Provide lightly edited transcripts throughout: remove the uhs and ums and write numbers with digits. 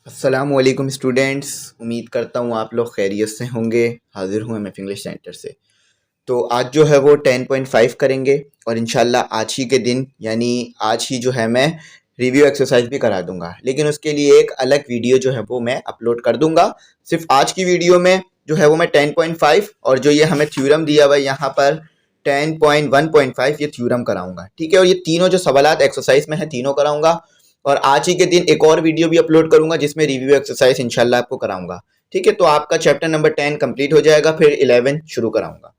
अस्सलामुअलैकुम स्टूडेंट्स। उम्मीद करता हूँ आप लोग खैरियत से होंगे। हाजिर हूँ एमएफ इंग्लिश सेंटर से। तो आज जो है वो 10.5 करेंगे और इंशाल्लाह आज ही के दिन यानी आज ही जो है मैं रिव्यू एक्सरसाइज भी करा दूंगा, लेकिन उसके लिए एक अलग वीडियो जो है वो मैं अपलोड कर दूंगा। सिर्फ आज की वीडियो में जो है वो मैं 10.5 और जो ये हमें थ्योरम दिया हुआ है यहाँ पर 10.1.5 ये थ्योरम कराऊंगा, ठीक है। और ये तीनों जो सवालात एक्सरसाइज में है तीनों कराऊंगा और आज ही के दिन एक और वीडियो भी अपलोड करूंगा जिसमें रिव्यू एक्सरसाइज इंशाल्लाह आपको कराऊंगा, ठीक है। तो आपका चैप्टर नंबर 10 कंप्लीट हो जाएगा, फिर 11 शुरू कराऊंगा।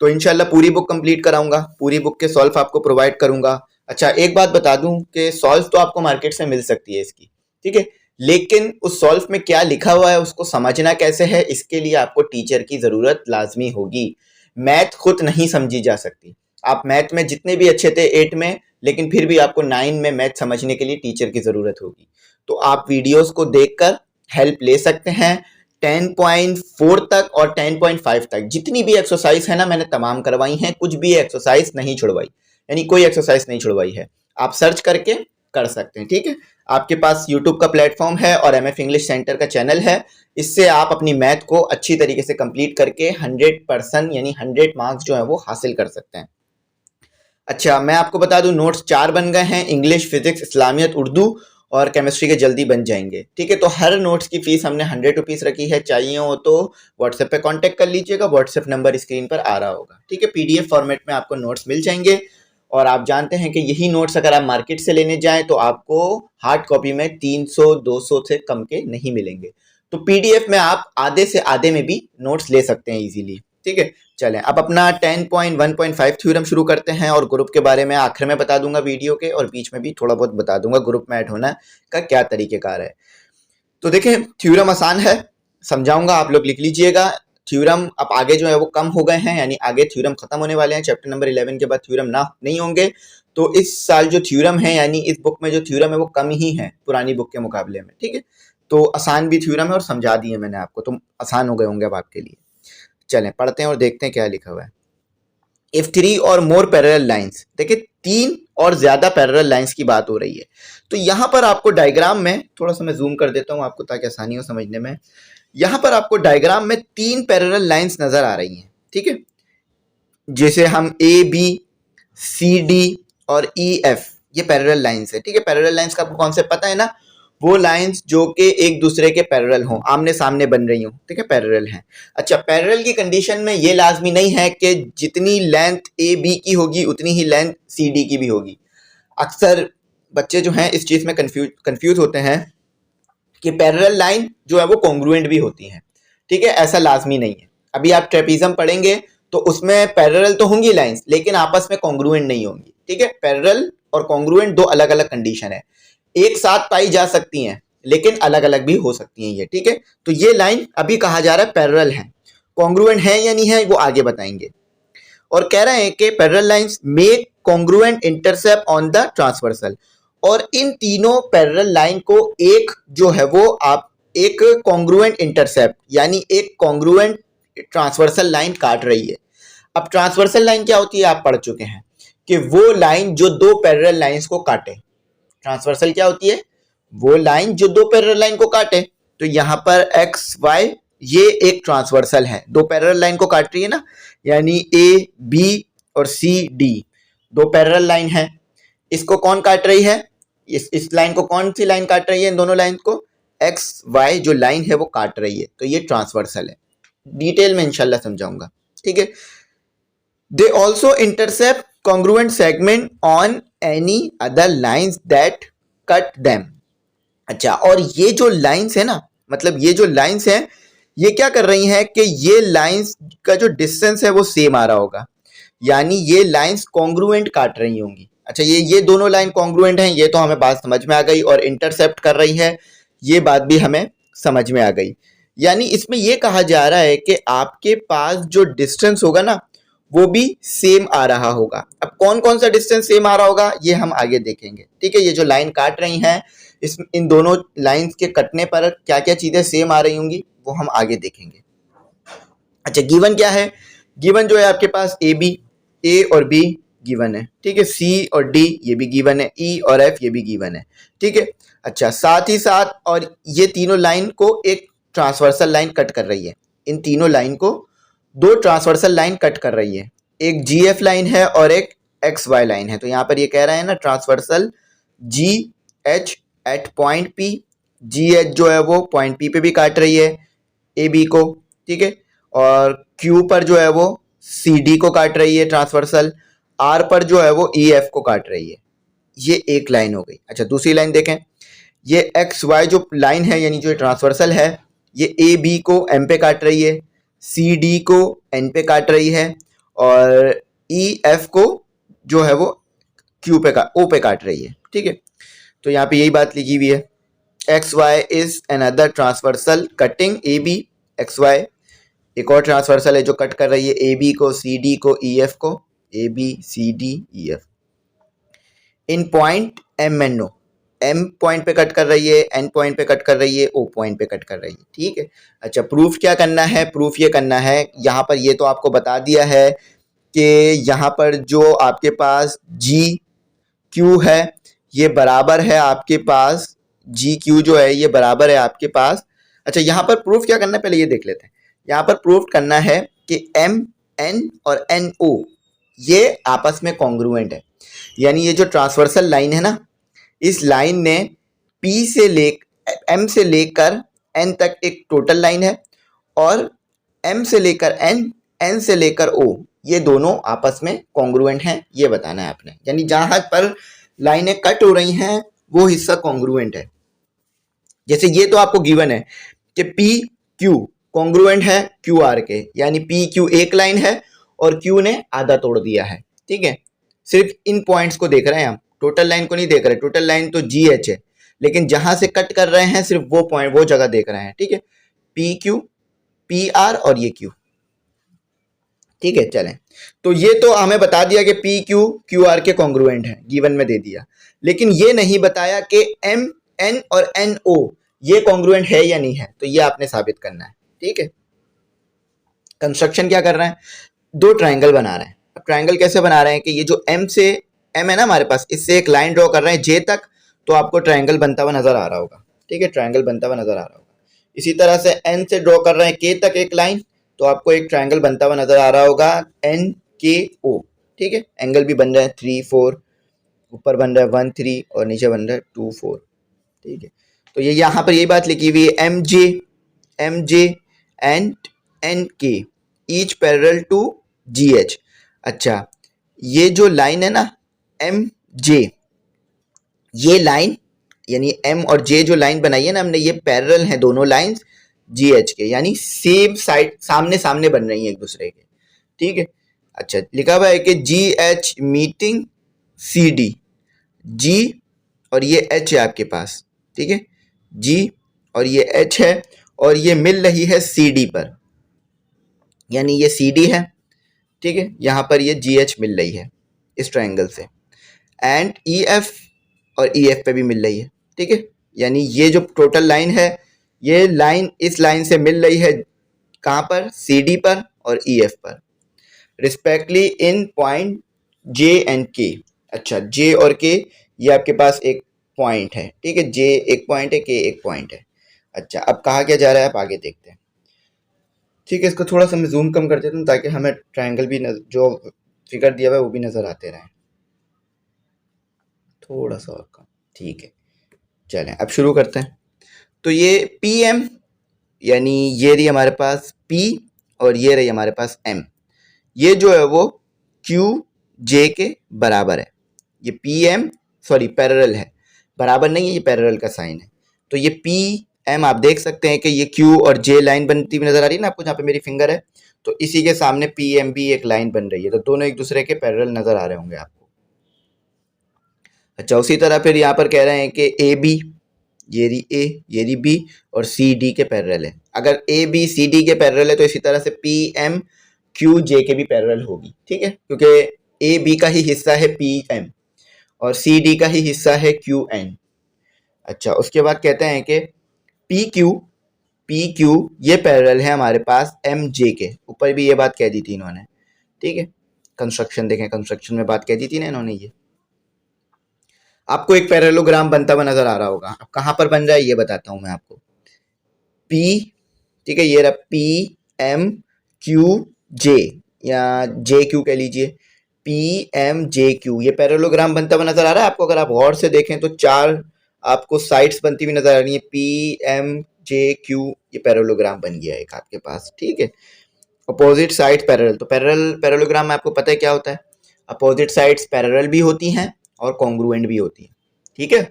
तो इंशाल्लाह पूरी बुक कंप्लीट कराऊंगा, पूरी बुक के सॉल्व आपको प्रोवाइड करूंगा। अच्छा, एक बात बता दूं कि सॉल्व तो आपको मार्केट से मिल सकती है इसकी, ठीक है, लेकिन उस सॉल्व में क्या लिखा हुआ है उसको समझना कैसे है, इसके लिए आपको टीचर की जरूरत लाजमी होगी। मैथ खुद नहीं समझी जा सकती। आप मैथ में जितने भी अच्छे थे 8 में, लेकिन फिर भी आपको 9 में मैथ समझने के लिए टीचर की जरूरत होगी। तो आप वीडियोस को देखकर हेल्प ले सकते हैं। 10.4 तक और 10.5 तक जितनी भी एक्सरसाइज है ना मैंने तमाम करवाई हैं, कुछ भी एक्सरसाइज नहीं छुड़वाई, यानी कोई एक्सरसाइज नहीं छुड़वाई है। आप सर्च करके कर सकते हैं, ठीक है। आपके पास यूट्यूब का प्लेटफॉर्म है और एमएफ इंग्लिश सेंटर का चैनल है। इससे आप अपनी मैथ को अच्छी तरीके से कंप्लीट करके 100% यानी 100 मार्क्स जो है वो हासिल कर सकते हैं। अच्छा, मैं आपको बता दूं नोट्स 4 बन गए हैं। इंग्लिश, फिजिक्स, इस्लामियत, उर्दू और केमिस्ट्री के जल्दी बन जाएंगे, ठीक है। तो हर नोट्स की फीस हमने 100 रुपीज़ रखी है। चाहिए हो तो व्हाट्सएप पे कांटेक्ट कर लीजिएगा, व्हाट्सएप नंबर स्क्रीन पर आ रहा होगा, ठीक है। पीडीएफ फॉर्मेट में आपको नोट्स मिल जाएंगे और आप जानते हैं कि यही नोट्स अगर आप मार्केट से लेने जाएं तो आपको हार्ड कॉपी में 300-200 से कम के नहीं मिलेंगे। तो पीडीएफ में आप आधे से आधे में भी नोट्स ले सकते हैं इजीली, ठीक है। चलें अब अपना 10.1.5 थ्योरम शुरू करते हैं और ग्रुप के बारे में आखिर में बता दूंगा वीडियो के, और बीच में भी थोड़ा बहुत बता दूंगा ग्रुप में ऐड होना का क्या तरीकेकार है। तो देखें, थ्योरम आसान है, समझाऊंगा, आप लोग लिख लीजिएगा। थ्योरम अब आगे जो है वो कम हो गए हैं, यानी आगे थ्योरम खत्म होने वाले हैं। चैप्टर नंबर 11 के बाद थ्योरम ना नहीं होंगे। तो इस साल जो थ्योरम है यानी इस बुक में जो थ्योरम है वो कम ही है पुरानी बुक के मुकाबले में, ठीक है। तो आसान भी थ्योरम है और समझा दिए मैंने आपको, तो आसान हो गए होंगे अब आपके लिए। चलें पढ़ते हैं और देखते हैं क्या लिखा हुआ है। इफ 3 और मोर पैरेलल लाइंस, देखिए 3 और ज्यादा पैरेलल लाइंस की बात हो रही है। तो यहां पर आपको डायग्राम में थोड़ा सा मैं जूम कर देता हूं आपको ताकि आसानी हो समझने में। यहां पर आपको डायग्राम में 3 पैरेलल लाइंस नजर आ रही हैं, ठीक है। जैसे हम ए बी सी डी और ई एफ ये पैरेलल लाइंस है, ठीक है। पैरेलल लाइंस का आपको कॉन्सेप्ट पता है ना, वो लाइंस जो कि एक दूसरे के पैरेलल हों, आमने सामने बन रही हों, ठीक है, पैरेलल हैं। अच्छा, पैरेलल की कंडीशन में ये लाजमी नहीं है कि जितनी लेंथ ए बी की होगी उतनी ही लेंथ सी डी की भी होगी। अक्सर बच्चे जो हैं इस चीज में कंफ्यूज होते हैं कि पैरेलल लाइन जो है वो कॉन्ग्रुएंट भी होती हैं, ठीक है। ऐसा लाजमी नहीं है। अभी आप ट्रेपीजम पढ़ेंगे तो उसमें पैरेलल तो होंगी लाइंस लेकिन आपस में कॉन्ग्रुएंट नहीं होंगी, ठीक है। पैरेलल और कॉन्ग्रुएंट दो अलग अलग कंडीशन है, एक साथ पाई जा सकती हैं लेकिन अलग अलग भी हो सकती हैं ये, ठीक है। तो ये लाइन अभी कहा जा रहा है पैरेलल है, कॉन्ग्रुएंट है या नहीं है वो आगे बताएंगे। और कह रहे हैं कि parallel lines make congruent intercept on the transversal, और इन तीनों पैरेलल लाइन को एक जो है वो आप एक कॉन्ग्रुएंट इंटरसेप्ट यानी एक कॉन्ग्रुएंट ट्रांसवर्सल लाइन काट रही है। अब ट्रांसवर्सल लाइन क्या होती है आप पढ़ चुके हैं कि वो लाइन जो दो पैरेलल लाइंस को काटे। ट्रांसवर्सल क्या होती है? वो लाइन जो दो पैरेलल लाइन को काटे। तो यहां पर एक्स वाई ये एक ट्रांसवर्सल है, दो पैरेलल लाइन को काट रही है ना, यानी ए बी और सी डी दो पैरेलल लाइन है। इसको कौन काट रही है? इस लाइन को कौन सी लाइन काट रही है? इन दोनों लाइन को एक्स वाई जो लाइन है वो काट रही है, तो ये ट्रांसवर्सल है। डिटेल में इंशाल्लाह समझाऊंगा, ठीक है। They also intercept congruent segment on any other lines that cut them. अच्छा, और ये जो लाइंस है ना, मतलब ये जो लाइंस है ये क्या कर रही हैं कि ये लाइंस का जो डिस्टेंस है वो सेम आ रहा होगा, यानी ये लाइंस कॉन्ग्रुएंट काट रही होंगी। अच्छा, ये दोनों लाइन कॉन्ग्रुएंट हैं, ये तो हमें बात समझ में आ गई, और इंटरसेप्ट कर रही है ये बात भी हमें समझ में आ गई। यानी इसमें ये कहा जा रहा है कि आपके पास जो डिस्टेंस होगा ना वो भी सेम आ रहा होगा। अब कौन कौन सा डिस्टेंस सेम आ रहा होगा ये हम आगे देखेंगे, ठीक है। ये जो लाइन काट रही हैं इन दोनों लाइंस के कटने पर क्या क्या चीजें सेम आ रही होंगी वो हम आगे देखेंगे। अच्छा, गिवन क्या है? गिवन जो है आपके पास ए और बी गिवन है, ठीक है। सी और डी ये भी गिवन है, ई और एफ ये भी गिवन है, ठीक है। अच्छा, साथ ही साथ और ये तीनों लाइन को एक ट्रांसवर्सल लाइन कट कर रही है। इन तीनों लाइन को दो ट्रांसवर्सल लाइन कट कर रही है, एक जी एफ लाइन है और एक एक्स वाई लाइन है। तो यहाँ पर ये कह रहा है ना transversal G H at point P, G H जो है वो पॉइंट पी पे भी काट रही है ए बी को, ठीक है, और क्यू पर जो है वो सी डी को काट रही है ट्रांसवर्सल, आर पर जो है वो ई एफ को काट रही है। ये एक लाइन हो गई। अच्छा, दूसरी लाइन देखें, ये एक्स वाई जो लाइन है यानी जो ट्रांसवर्सल है, ये ए बी को एम पे काट रही है, सी डी को एन पे काट रही है, और ई एफ को जो है वो क्यू पे ओ पे काट रही है, ठीक है। तो यहाँ पे यही बात लिखी हुई है, X Y is another transversal cutting A B, X Y एक और ट्रांसवर्सल है जो कट कर रही है ए बी को, सी डी को, ई एफ को, A B C D E F in point M N O, M point पे कट कर रही है, एन पॉइंट पे कट कर रही है, ओ पॉइंट पे कट कर रही है, ठीक है। अच्छा, प्रूफ क्या करना है? प्रूफ ये करना है, यहाँ पर ये तो आपको बता दिया है कि यहाँ पर जो आपके पास जी क्यू है ये बराबर है आपके पास, जी क्यू जो है ये बराबर है आपके पास। अच्छा, यहाँ पर प्रूफ क्या करना है पहले ये देख लेते हैं। यहाँ पर प्रूफ करना है कि एम एन और एन ओ ये आपस में कॉन्ग्रुएंट है, यानी ये जो ट्रांसवर्सल लाइन है ना, इस लाइन ने पी से ले एम से लेकर एन तक एक टोटल लाइन है, और एम से लेकर एन, एन से लेकर ओ, ये दोनों आपस में कॉन्ग्रुएंट हैं, ये बताना है आपने। यानी जहां पर लाइनें कट हो रही हैं वो हिस्सा कॉन्ग्रुएंट है। जैसे ये तो आपको गिवन है कि पी क्यू कॉन्ग्रुएंट है क्यू आर के, यानी पी क्यू एक लाइन है और क्यू ने आधा तोड़ दिया है, ठीक है। सिर्फ इन पॉइंट्स को देख रहे हैं हम, टोटल लाइन को नहीं देख रहे। टोटल लाइन तो जी एच है, लेकिन जहां से कट कर रहे हैं सिर्फ वो पॉइंट, वो जगह देख रहे हैं, ठीक है। पी क्यू, पी आर और ये क्यू, ठीक है। चलें, तो ये तो हमें बता दिया कि पी क्यू क्यू आर के कॉन्ग्रुएंट है, गिवन में दे दिया, लेकिन ये नहीं बताया कि एम एन और एन ओ ये कॉन्ग्रुएंट है या नहीं है। तो ये आपने साबित करना है, ठीक है। कंस्ट्रक्शन क्या कर रहे हैं? दो ट्राइंगल बना रहे हैं। अब ट्राइंगल कैसे बना रहे हैं कि ये जो एम से, एम है ना हमारे पास, इससे एक लाइन ड्रॉ कर रहे हैं जे तक, तो आपको ट्राइंगल बनता हुआ नजर आ रहा होगा, ठीक है, ट्राइंगल बनता हुआ नजर आ रहा होगा। इसी तरह से एन से ड्रॉ कर रहे हैं के तक एक लाइन, तो आपको एक ट्राइंगल बनता हुआ नजर आ रहा होगा एन के ओ, ठीक है। एंगल भी बन रहा है 3 4, ऊपर बन रहा है 1 3 और नीचे बन रहा है 2 4, ठीक है। तो ये यहाँ पर यही बात लिखी हुई है, M J and N K each parallel to G H. अच्छा, ये जो लाइन है ना एम जे, ये लाइन यानी एम और जे जो लाइन बनाई है ना हमने, ये पैरेलल है दोनों लाइंस जी एच के, यानी सेम साइड, सामने सामने बन रही है एक दूसरे के, ठीक है। अच्छा, लिखा हुआ है कि G H meeting C D, G और ये एच है आपके पास, ठीक है, जी और ये एच है, और ये मिल रही है सी डी पर, यानी ये सी डी है, ठीक है, यहाँ पर ये जी एच मिल रही है इस ट्राइंगल से, एंड ई एफ और ई एफ पे भी मिल रही है, ठीक है। यानी ये जो टोटल लाइन है, ये लाइन इस लाइन से मिल रही है कहाँ पर? सी डी पर और ई एफ पर, respectively in point J and के। अच्छा, जे और के ये आपके पास एक पॉइंट है, ठीक है, जे एक पॉइंट है, के एक पॉइंट है। अच्छा, अब कहा क्या जा रहा है आप आगे देखते हैं, ठीक है। इसको थोड़ा सा मैं जूम कम कर देता हूँ ताकि हमें ट्राइंगल भी जो फिगर दिया हुआ है वो भी नज़र आते रहें, थोड़ा सा और कम, ठीक है। चलें, अब शुरू करते हैं। तो ये पी एम, यानी ये रही हमारे पास पी और ये रही हमारे पास एम, ये जो है वो क्यू जे के बराबर है। ये पी एम सॉरी पैरेलल है, बराबर नहीं है, ये पैरेलल का साइन है। तो ये पी एम आप देख सकते हैं कि ये क्यू और जे लाइन बनती हुई नजर आ रही है ना आपको, जहाँ पे मेरी फिंगर है, तो इसी के सामने पी एम भी एक लाइन बन रही है, तो दोनों एक दूसरे के पैरेलल नजर आ रहे होंगे आपको। अच्छा, उसी तरह फिर यहाँ पर कह रहे हैं कि ए बी, ये रही ए, ये रही बी और सी डी के पैरेलल है। अगर ए बी सी डी के पैरेलल है तो इसी तरह से पी एम क्यू जे के भी पैरेलल होगी, ठीक है, क्योंकि ए बी का ही हिस्सा है पी एम और सी डी का ही हिस्सा है क्यू एन। अच्छा, उसके बाद कहते हैं कि पी क्यू ये पैरेलल है हमारे पास एम जे के, ऊपर भी ये बात कह दी थी इन्होंने, ठीक है। कंस्ट्रक्शन देखें, कंस्ट्रक्शन में बात कह दी थी ना इन्होंने ये। आपको एक पैरेललोग्राम बनता हुआ नजर आ रहा होगा। अब कहाँ पर बन रहा है ये बताता हूँ मैं आपको। पी, ठीक है, ये रहा पी एम क्यू जे, या जे क्यू कह लीजिए, पी एम जे क्यू, ये पैरेललोग्राम बनता हुआ नजर आ रहा है आपको। अगर आप गौर से देखें तो 4 आपको साइड्स बनती हुई नजर आ रही है, पी एम जे क्यू, ये पैरेललोग्राम बन गया एक आपके पास, ठीक है। अपोजिट साइड पैरेलल, तो पैरेललोग्राम में आपको पता है क्या होता है, अपोजिट साइड्स पैरेलल भी होती हैं और कॉन्ग्रुएंट भी होती हैं, ठीक है।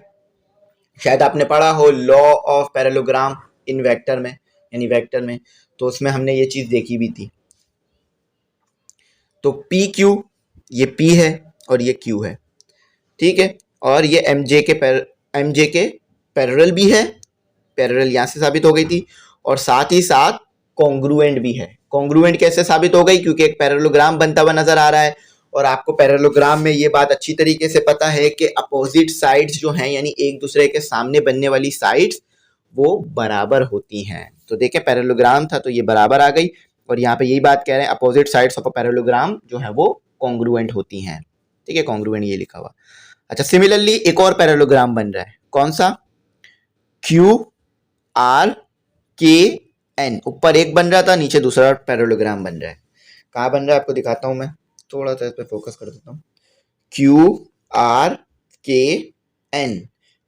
शायद आपने पढ़ा हो law of parallelogram in vector में, यानी वेक्टर में, तो उसमें हमने ये चीज देखी भी थी। तो पी क्यू, ये पी है और ये क्यू है, ठीक है, और ये एम जे के पैरेलल भी है, पैरेलल यहां से साबित हो गई थी, और साथ ही साथ कॉन्ग्रुएंट भी है। कॉन्ग्रुएंट कैसे साबित हो गई, क्योंकि एक पैरेललोग्राम बनता हुआ नजर आ रहा है, और आपको पैरेललोग्राम में ये बात अच्छी तरीके से पता है कि अपोजिट साइड्स जो हैं, यानी एक दूसरे के सामने बनने वाली साइड्स, वो बराबर होती हैं। तो देखें पैरेललोग्राम था तो ये बराबर आ गई, और यहाँ पे यही बात कह रहे हैं opposite sides of a parallelogram जो है वो कॉन्ग्रुएंट होती हैं, ठीक है, कॉन्ग्रुएंट ये लिखा हुआ। अच्छा, सिमिलरली एक और पैरेललोग्राम बन रहा है, कौन सा, क्यू आर के एन, ऊपर एक बन रहा था, नीचे दूसरा पैरेललोग्राम बन रहा है। कहाँ बन रहा है आपको दिखाता हूं मैं, थोड़ा सा इस पर फोकस कर देता हूँ। क्यू आर के एन,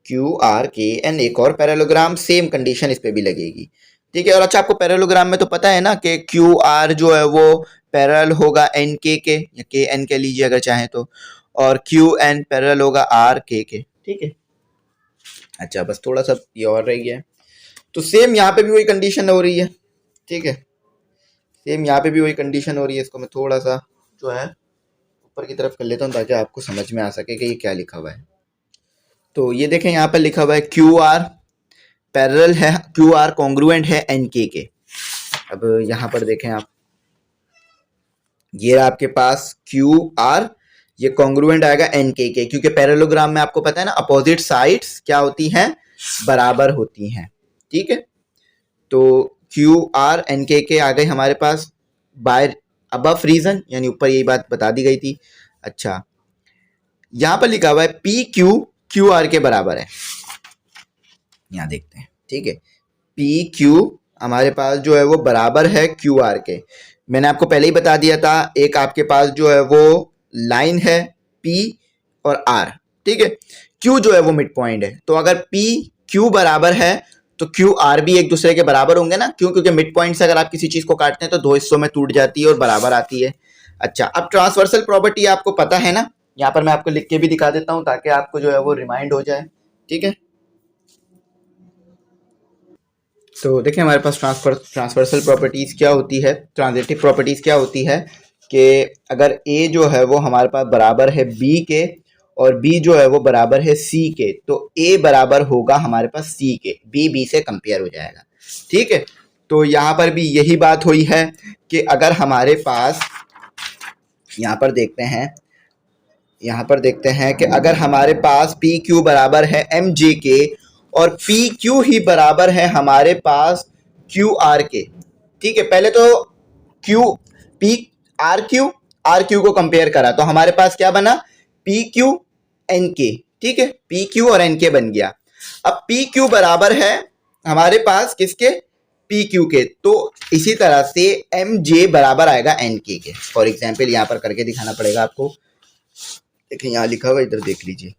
क्यू आर के एन, एक और पैरेललोग्राम, सेम कंडीशन इस पे भी लगेगी, ठीक है। और अच्छा, आपको पैरेललोग्राम में तो पता है ना कि क्यू आर जो है वो पैरेलल होगा एन के, या के एन कह लीजिए अगर चाहे तो, और क्यू एन पैरेलल होगा आर के, ठीक है। अच्छा, बस थोड़ा सा ये और रह गया है, तो सेम यहाँ पे भी वही कंडीशन हो रही है, ठीक है, सेम यहाँ पे भी वही कंडीशन हो रही है। इसको मैं थोड़ा सा जो है ऊपर की तरफ कर लेता हूँ ताकि आपको समझ में आ सके कि ये क्या लिखा हुआ है। तो ये देखें यहाँ पर लिखा हुआ है क्यू आर पैरेलल है, क्यू आर कॉन्ग्रुएंट है एन के। अब यहाँ पर देखें आप, ये आपके पास क्यू आर, ये कॉन्ग्रुएंट आएगा एन के, क्योंकि पैरेललोग्राम में आपको पता है ना अपोजिट साइड्स क्या होती हैं, बराबर होती हैं, ठीक है। तो क्यू आर एन के आ गए हमारे पास बाय अबव रीजन, यानी ऊपर यही बात बता दी गई थी। अच्छा, यहां पर लिखा हुआ है पी क्यू क्यू आर के बराबर है, यहां देखते हैं, ठीक है, पी क्यू हमारे पास जो है वो बराबर है क्यू आर के। मैंने आपको पहले ही बता दिया था, एक आपके पास जो है वो लाइन है पी और आर, ठीक है, क्यू जो है वो मिड पॉइंट है, तो अगर पी क्यू बराबर है तो क्यू आर भी एक दूसरे के बराबर होंगे ना, क्यों, क्योंकि मिड पॉइंट से अगर आप किसी चीज को काटते हैं तो 2 हिस्सों में टूट जाती है और बराबर आती है। अच्छा, अब ट्रांसवर्सल प्रॉपर्टी आपको पता है ना, यहाँ पर मैं आपको लिख के भी दिखा देता हूँ ताकि आपको जो है वो रिमाइंड हो जाए, ठीक है। तो देखिए हमारे पास ट्रांसवर्सल प्रॉपर्टीज क्या होती है, ट्रांजिटिव प्रॉपर्टीज क्या होती है, कि अगर ए जो है वो हमारे पास बराबर है बी के और बी जो है वो बराबर है सी के, तो ए बराबर होगा हमारे पास सी के, बी बी से कंपेयर हो जाएगा, ठीक है। तो यहाँ पर भी यही बात हुई है कि अगर हमारे पास, यहाँ पर देखते हैं, यहाँ पर देखते हैं कि अगर हमारे पास पी क्यू बराबर है एम जे के और पी क्यू ही बराबर है हमारे पास क्यू आर के, ठीक है। पहले तो क्यू पी आर क्यू को कंपेयर करा तो हमारे पास क्या बना, पी क्यू एन के, ठीक है, पी क्यू और एन के बन गया। अब पी क्यू बराबर है हमारे पास किसके, पी क्यू के, तो इसी तरह से एम जे बराबर आएगा एन के। फॉर एग्जाम्पल यहाँ पर करके दिखाना पड़ेगा आपको, देखिए यहाँ लिखा हुआ इधर देख लीजिए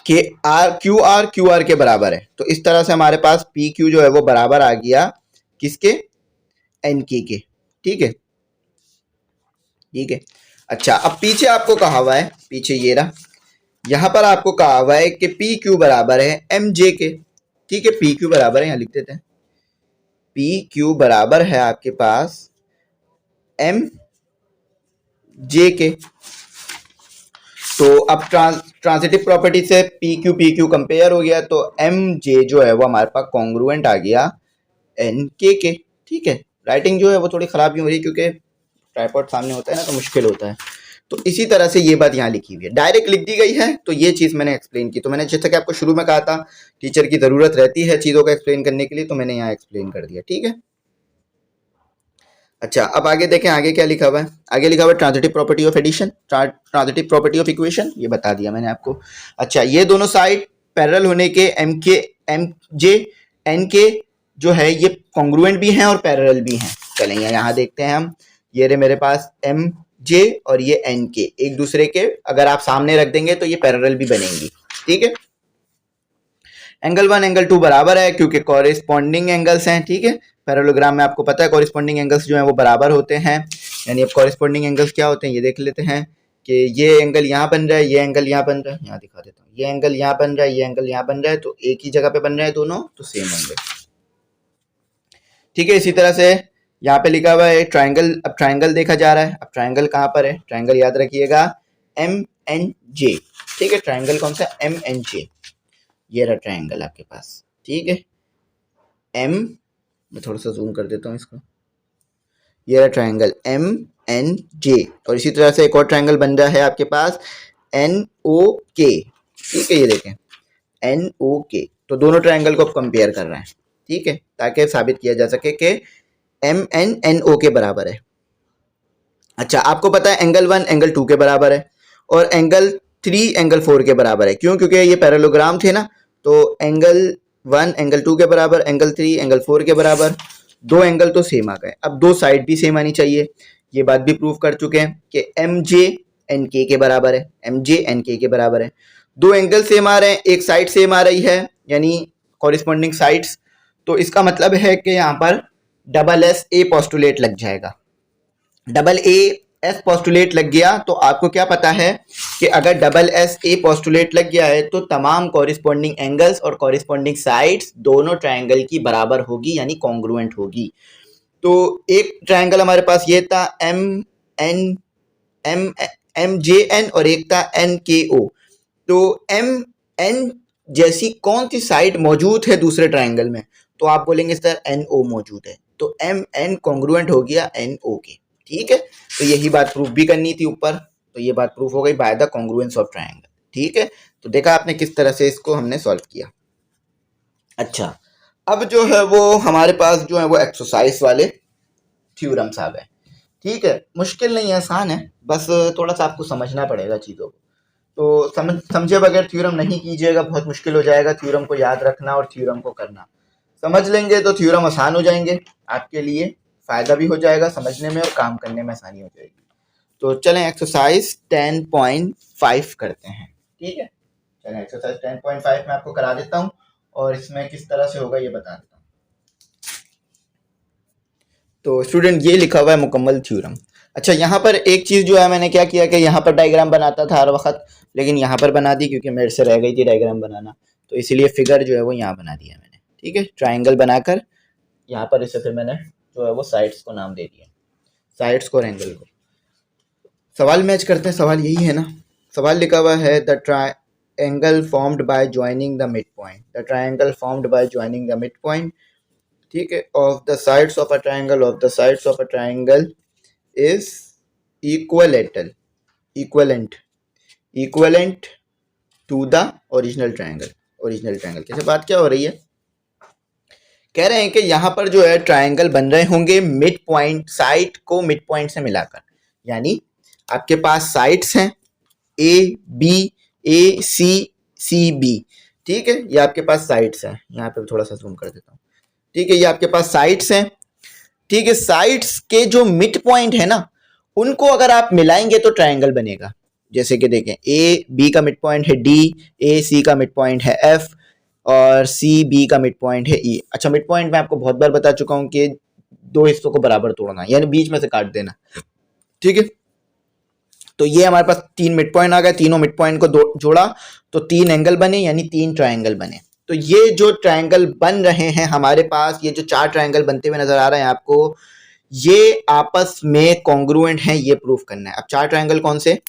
कि क्यू आर के बराबर है, तो इस तरह से हमारे पास पी क्यू जो है वो बराबर आ गया किसके, एन के, ठीक है, ठीक है। अच्छा, अब पीछे आपको कहा हुआ है, पीछे ये रहा, यहां पर आपको कहा हुआ है कि पी क्यू बराबर है एम जे के, ठीक है, पी क्यू बराबर है, यहां लिख देते हैं, पी क्यू बराबर है आपके पास एम जे के। तो अब ट्रांजिटिव प्रॉपर्टी से पी क्यू कंपेयर हो गया, तो एम जे जो है वो हमारे पास कॉन्ग्रुएंट आ गया एन के, ठीक है। राइटिंग जो है वो थोड़ी खराब ही हो रही है क्योंकि ट्राइपॉड सामने होता है ना तो मुश्किल होता है, तो इसी तरह से ये बात यहाँ लिखी हुई है, डायरेक्ट लिख दी गई है, तो ये चीज़ मैंने एक्सप्लेन की। तो मैंने जैसा कि आपको शुरू में कहा था टीचर की ज़रूरत रहती है चीज़ों का एक्सप्लेन करने के लिए, तो मैंने यहाँ एक्सप्लेन कर दिया, ठीक है। अच्छा, अब आगे देखें, आगे क्या लिखा हुआ है। आगे लिखा हुआ है transitive property of addition, transitive property of equation, ये बता दिया मैंने आपको। अच्छा, ये दोनों साइड पैरेलल होने के एम जे एन के जो है ये कॉन्ग्रुएंट भी हैं और पैरेलल भी हैं। चलेंगे यहाँ देखते हैं हम। ये रहे मेरे पास एम जे और ये एन के, एक दूसरे के अगर आप सामने रख देंगे तो ये पैरेलल भी बनेंगी। ठीक है, एंगल 1 एंगल 2 बराबर है क्योंकि कॉरेस्पॉन्डिंग एंगल्स हैं। ठीक है, पैरेललोग्राम में आपको पता है कॉरेस्पॉन्डिंग एंगल्स जो हैं वो बराबर होते हैं। यानी अब कॉरेस्पॉन्डिंग एंगल्स क्या होते हैं ये देख लेते हैं कि ये एंगल यहाँ बन रहा है, ये एंगल यहाँ बन रहा है, यहाँ दिखा देता हूँ, ये एंगल यहाँ बन रहा है, ये एंगल यहाँ बन रहा है, तो एक ही जगह पे बन रहे हैं दोनों, तो सेम होंगे। ठीक है, इसी तरह से यहाँ पे लिखा हुआ है ट्राइंगल। अब ट्राइंगल देखा जा रहा है। अब ट्राइंगल कहाँ पर है, ट्राइंगल याद रखिएगा एम एन जे। ठीक है, ट्राइंगल कौन सा, एम एन जे। ये रहा ट्राइंगल आपके पास। ठीक है, एम, मैं थोड़ा सा जूम कर देता हूँ इसको, ये रहा ट्राइंगल एम एन जे। और इसी तरह से एक और ट्राइंगल बन रहा है आपके पास एन ओ के। ठीक है, ये देखें एन ओ के, तो दोनों ट्राइंगल को आप कंपेयर कर रहे हैं। ठीक है, ताकि साबित किया जा सके कि एम एन एन ओ के बराबर है। अच्छा, आपको पता है एंगल 1 एंगल 2 के बराबर है और एंगल 3 एंगल 4 के बराबर है। क्यों, क्योंकि ये पैरेललोग्राम थे ना, तो एंगल 1 एंगल 2 के बराबर, एंगल 3 एंगल 4 के बराबर, दो एंगल तो सेम आ गए। अब दो साइड भी सेम आनी चाहिए, ये बात भी प्रूव कर चुके हैं कि एम जे एन के बराबर है, एम जे एन के बराबर है। दो एंगल सेम आ रहे हैं, एक साइड सेम आ रही है, यानी कॉरिस्पॉन्डिंग साइड्स, तो इसका मतलब है कि यहाँ पर डबल एस ए पोस्टुलेट लग जाएगा। डबल ए एस पोस्टुलेट लग गया तो आपको क्या पता है कि अगर डबल एस ए पोस्टुलेट लग गया है तो तमाम कॉरिस्पॉन्डिंग एंगल्स और कॉरिस्पॉन्डिंग साइड्स दोनों ट्रायंगल की बराबर होगी, यानी कॉन्ग्रुएंट होगी। तो एक ट्रायंगल हमारे पास ये था M N M M J N और एक था एन के ओ। तो एम एन जैसी कौन सी साइड मौजूद है दूसरे ट्रायंगल में, तो आप बोलेंगे सर एन ओ मौजूद है, तो एम एन कॉन्ग्रुएंट हो गया एन ओ के। ठीक है, तो यही बात प्रूफ भी करनी थी ऊपर, तो ये बात प्रूफ हो गई by the congruence of triangle. ठीक है, तो देखा आपने किस तरह से इसको हमने सॉल्व किया। अच्छा, अब जो है वो हमारे पास जो है वो एक्सरसाइज वाले थ्योरम्स आ गए। ठीक है, मुश्किल नहीं है, आसान है, बस थोड़ा सा आपको समझना पड़ेगा चीज़ों को। तो समझे बगैर थ्योरम नहीं कीजिएगा, बहुत मुश्किल हो जाएगा थ्योरम को याद रखना और थ्योरम को करना। समझ लेंगे तो थ्योरम आसान हो जाएंगे आपके लिए, फ़ायदा भी हो जाएगा समझने में और काम करने में आसानी हो जाएगी। तो चलें एक्सरसाइज 10.5 करते हैं। ठीक है, चलें एक्सरसाइज 10.5 में आपको करा देता हूँ और इसमें किस तरह से होगा ये बता देता हूँ। तो स्टूडेंट ये लिखा हुआ है मुकम्मल थ्योरम। अच्छा, यहाँ पर एक चीज़ जो है मैंने क्या किया कि यहाँ पर डायग्राम बनाता था हर वक्त, लेकिन यहाँ पर बना दी क्योंकि मेरे से रह गई थी डायग्राम बनाना, तो इसीलिए फिगर जो है वो यहाँ बना दिया मैंने। ठीक है, ट्राइंगल बनाकर यहाँ पर इसे फिर मैंने जो है वो साइड्स को नाम दे दिया, साइड्स को और एंगल को। सवाल मैच करते हैं, सवाल यही है ना। सवाल लिखा हुआ है the triangle formed by joining the mid point, the triangle formed by joining the mid point. ठीक है, of the sides of a triangle, of the sides of a triangle is equilateral, equivalent, equivalent to the original triangle. Original triangle कैसे, बात क्या हो रही है, कह रहे हैं कि यहाँ पर जो है ट्राइंगल बन रहे होंगे मिड पॉइंट, साइड को मिड पॉइंट से मिलाकर। यानी आपके पास साइड्स हैं A B, A C, C B. ठीक है, ये आपके पास साइड्स हैं, यहाँ पे थोड़ा सा जूम कर देता हूँ। ठीक है, ये आपके पास साइड्स हैं। ठीक है, साइड्स के जो मिड पॉइंट है ना, उनको अगर आप मिलाएंगे तो ट्राइंगल बनेगा। जैसे कि देखें, ए बी का मिड पॉइंट है डी, ए सी का मिड पॉइंट है एफ और सी बी का मिड पॉइंट है ई। अच्छा, मिड पॉइंट मैं आपको बहुत बार बता चुका हूँ कि दो हिस्सों को बराबर तोड़ना, यानी बीच में से काट देना। ठीक है, तो ये हमारे पास तीन मिड पॉइंट आ गए, तीनों मिड पॉइंट को जोड़ा तो तीन एंगल बने, यानी तीन ट्राइंगल बने। तो ये जो ट्राइंगल बन रहे हैं हमारे पास, ये जो चार ट्राइंगल बनते हुए नजर आ रहे हैं आपको, ये आपस में कॉन्ग्रुएंट हैं, ये प्रूफ करना है। अब चार ट्राइंगल कौन से,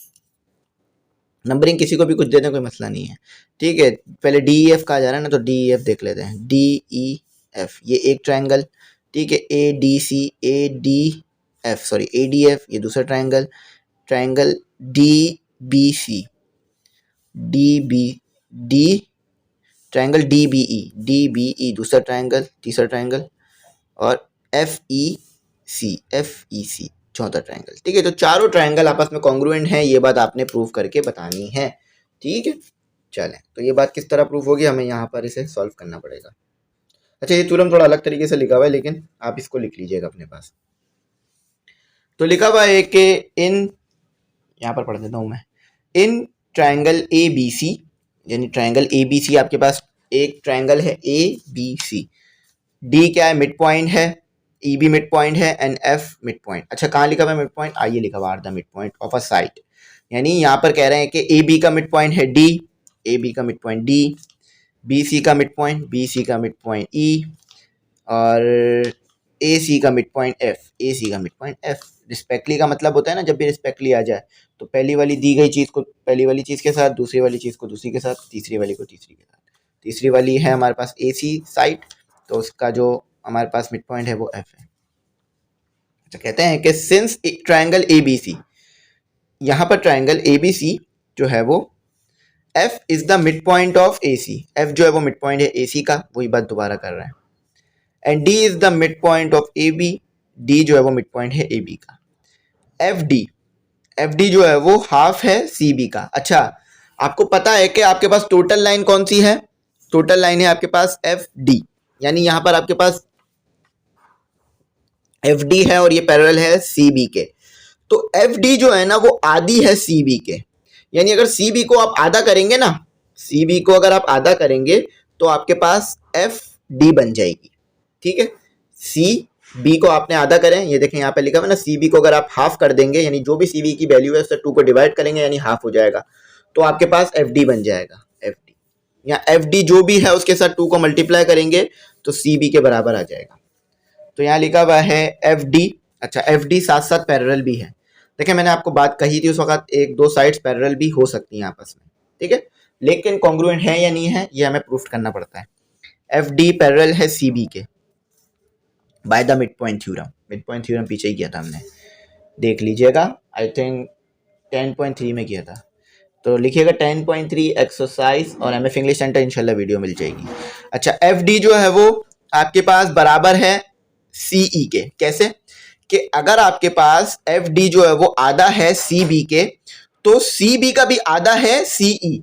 नंबरिंग किसी को भी कुछ दे दें, कोई मसला नहीं है। ठीक है, पहले डी ई एफ कहा जा रहा है ना, तो डी ई एफ देख लेते हैं। डी ई एफ ये एक ट्राइंगल। ठीक है, A D C, A D F, sorry A D F ये दूसरा triangle. Triangle D B C, D B D, triangle D B E, D B E दूसरा ट्राइंगल, तीसरा ट्राइंगल। और F E FEC, चौथा triangle. ठीक है, तो चारों ट्रायंगल आपस में कॉन्ग्रुएंट हैं, ये बात आपने प्रूव करके बतानी है। ठीक है, चलें, तो ये बात किस तरह प्रूफ होगी, हमें यहाँ पर इसे सॉल्व करना पड़ेगा। अच्छा, ये थ्योरम थोड़ा अलग तरीके से लिखा हुआ है, लेकिन आप इसको लिख लीजिएगा अपने पास। तो लिखा हुआ है कि इन, यहाँ पर पढ़ देता हूँ मैं, इन ट्रायंगल ABC, यानी ट्रायंगल ABC आपके पास एक ट्रायंगल है ABC, D क्या है, मिड पॉइंट है, EB मिड पॉइंट है एंड F मिड पॉइंट। अच्छा, कहाँ लिखा हुआ है मिड पॉइंट, आइए लिखा हुआ are the mid point of a side, यानी यहाँ पर कह रहे हैं कि AB का मिड पॉइंट है D, AB का मिड पॉइंट D, BC का मिड पॉइंट, BC का मिड पॉइंट E, और AC का मिड पॉइंट F, AC का मिड पॉइंट F। रिस्पेक्टली का मतलब होता है ना, जब भी रिस्पेक्टली आ जाए तो पहली वाली दी गई चीज़ को पहली वाली चीज़ के साथ, दूसरी वाली चीज़ को दूसरी के साथ, तीसरी वाली को तीसरी के साथ। तीसरी वाली है हमारे पास AC साइड, तो उसका जो हमारे पास मिड पॉइंट है वो F है। अच्छा, कहते हैं कि सिंस ट्रायंगल ABC, यहाँ पर ट्रायंगल ABC जो है वो F is the mid point of AC, F जो है वो मिड पॉइंट है AC का, वही बात दोबारा कर रहा है, and D is the mid point of AB, D जो है वो मिड पॉइंट है AB का। FD जो है वो हाफ है CB का। अच्छा, आपको पता है कि आपके पास टोटल लाइन कौन सी है, टोटल लाइन है आपके पास FD, यानी यहाँ पर आपके पास FD है और ये पैरेलल है CB के, तो FD जो है ना वो आधी है CB के, यानी अगर CB को आप आधा करेंगे ना, CB को अगर आप आधा करेंगे तो आपके पास FD बन जाएगी। ठीक है, CB को आपने आधा करें, ये देखें यहाँ पे लिखा हुआ है ना, CB को अगर आप हाफ कर देंगे, यानी जो भी CB की वैल्यू है उससे 2 को डिवाइड करेंगे, यानी हाफ हो जाएगा, तो आपके पास FD बन जाएगा। FD या FD जो भी है उसके साथ 2 को मल्टीप्लाई करेंगे तो CB के बराबर आ जाएगा। तो यहाँ लिखा हुआ है FD। अच्छा, FD साथ साथ पैरेलल भी है। देखिए, मैंने आपको बात कही थी उस वक्त, एक दो साइड्स पैरेलल भी हो सकती हैं आपस में। ठीक है, लेकिन कॉन्ग्रुएंट है या नहीं है ये हमें प्रूफ करना पड़ता है। FD पैरेलल है CB के by the mid point theorem. Mid point theorem पीछे ही किया था हमने, देख लीजिएगा, आई थिंक 10.3 में किया था। तो लिखिएगा 10.3 एक्सरसाइज, और MF इंग्लिश सेंटर इंशाल्लाह वीडियो मिल जाएगी। अच्छा, FD जो है वो आपके पास बराबर है CE के। कैसे कि अगर आपके पास FD जो है वो आधा है CB के, तो CB का भी आधा है CE,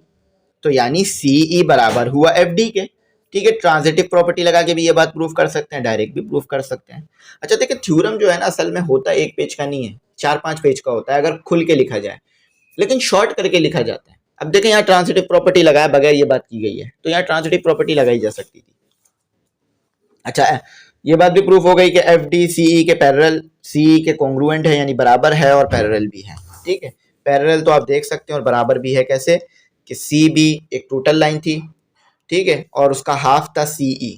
तो यानी CE बराबर हुआ FD के। ठीक है, ट्रांजिटिव प्रॉपर्टी लगा के भी ये बात प्रूफ कर सकते हैं, डायरेक्ट भी प्रूफ कर सकते हैं। अच्छा देखिए, थ्योरम जो है ना असल में होता है एक पेज का नहीं है, 4-5 पेज का होता है अगर खुल के लिखा जाए, लेकिन शॉर्ट करके लिखा जाता है। अब देखें, यहाँ ट्रांजिटिव प्रॉपर्टी लगाए बगैर ये बात की गई है, तो यहाँ ट्रांजिटिव प्रॉपर्टी लगाई जा सकती थी। अच्छा, ये बात भी प्रूफ हो गई कि FD CE के पैरेलल, CE के कॉन्ग्रुएंट है, यानी बराबर है और पैरेलल भी है। ठीक है, पैरेलल तो आप देख सकते हैं और बराबर भी है। कैसे कि CB एक टोटल लाइन थी, ठीक है, और उसका हाफ था CE,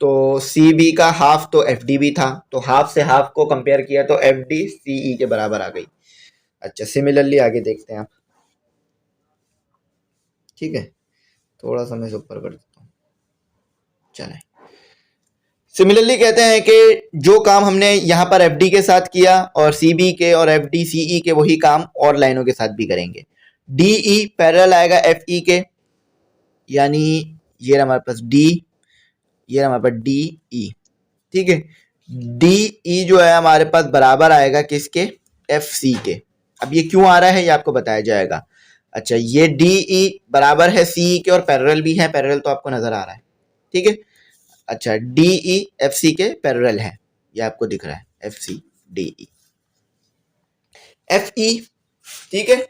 तो CB का हाफ तो FD भी था, तो हाफ से हाफ को कंपेयर किया तो FD CE के बराबर आ गई। अच्छा, सिमिलरली आगे देखते हैं आप। ठीक है, थोड़ा सा मैं ऊपर कर देता हूँ, चलें। सिमिलरली कहते हैं कि जो काम हमने यहाँ पर FD के साथ किया और CB के और FD CE के, वही काम और लाइनों के साथ भी करेंगे। DE पैरेलल आएगा FE के, यानी ये हमारे पास D, ये हमारे पास DE। ठीक है, DE जो है हमारे पास बराबर आएगा किसके, FC के। अब ये क्यों आ रहा है ये आपको बताया जाएगा। अच्छा, ये DE बराबर है CE के और पैरेलल भी है, पैरेलल तो आपको नजर आ रहा है। ठीक है, अच्छा, DE FC के पैरेलल है, ये आपको दिख रहा है, FC DE FE। ठीक है,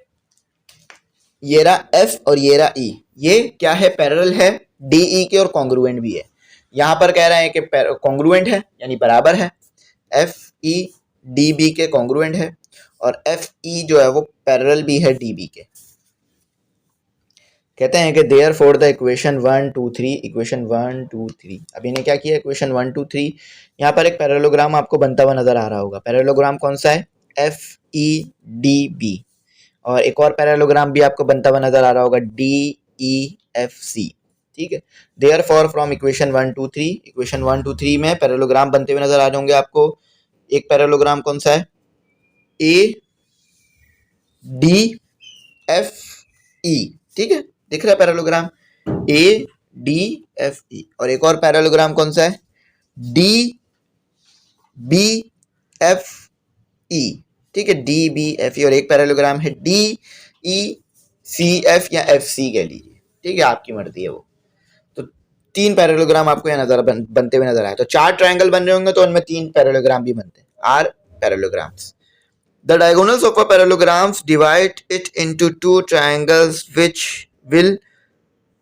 ये रहा F और ये रहा E, ये क्या है, पैरेलल है DE के और कॉन्ग्रुएंट भी है। यहाँ पर कह रहे हैं कि कॉन्ग्रुएंट है यानी बराबर है, FE DB के कॉन्ग्रुएंट है, और FE जो है वो पैरेलल भी है DB के। कहते हैं कि therefore the equation 1 2 3, equation 1 2 3। अब इन्हें क्या किया, इक्वेशन 1 2 3, यहाँ पर एक पैरेललोग्राम आपको बनता हुआ नजर आ रहा होगा। पैरेललोग्राम कौन सा है, FEDB, और एक और पैरेललोग्राम भी आपको बनता हुआ नजर आ रहा होगा, DEFC। ठीक है, therefore from equation 1 2 3, equation 1 2 3 में पैरेललोग्राम बनते हुए नजर आ रहे होंगे आपको। एक पैरेललोग्राम कौन सा है, ADFE। ठीक है, दिख रहा है पैरेललोग्राम ADFE, और एक और पैरेललोग्राम कौन सा है, DBFE। एफ ई, ठीक है, डी बी एफ ई, और एक पैरेललोग्राम है डी ई सी एफ या एफ सी कह लीजिए, ठीक है, आपकी मर्जी है वो। तो 3 पैरेललोग्राम आपको यहाँ बनते हुए नजर आए। तो 4 ट्रायंगल बन रहे होंगे तो उनमें 3 पैरेललोग्राम भी बनते हैं, are parallelograms. The diagonals of a parallelograms divide it into 2 triangles which will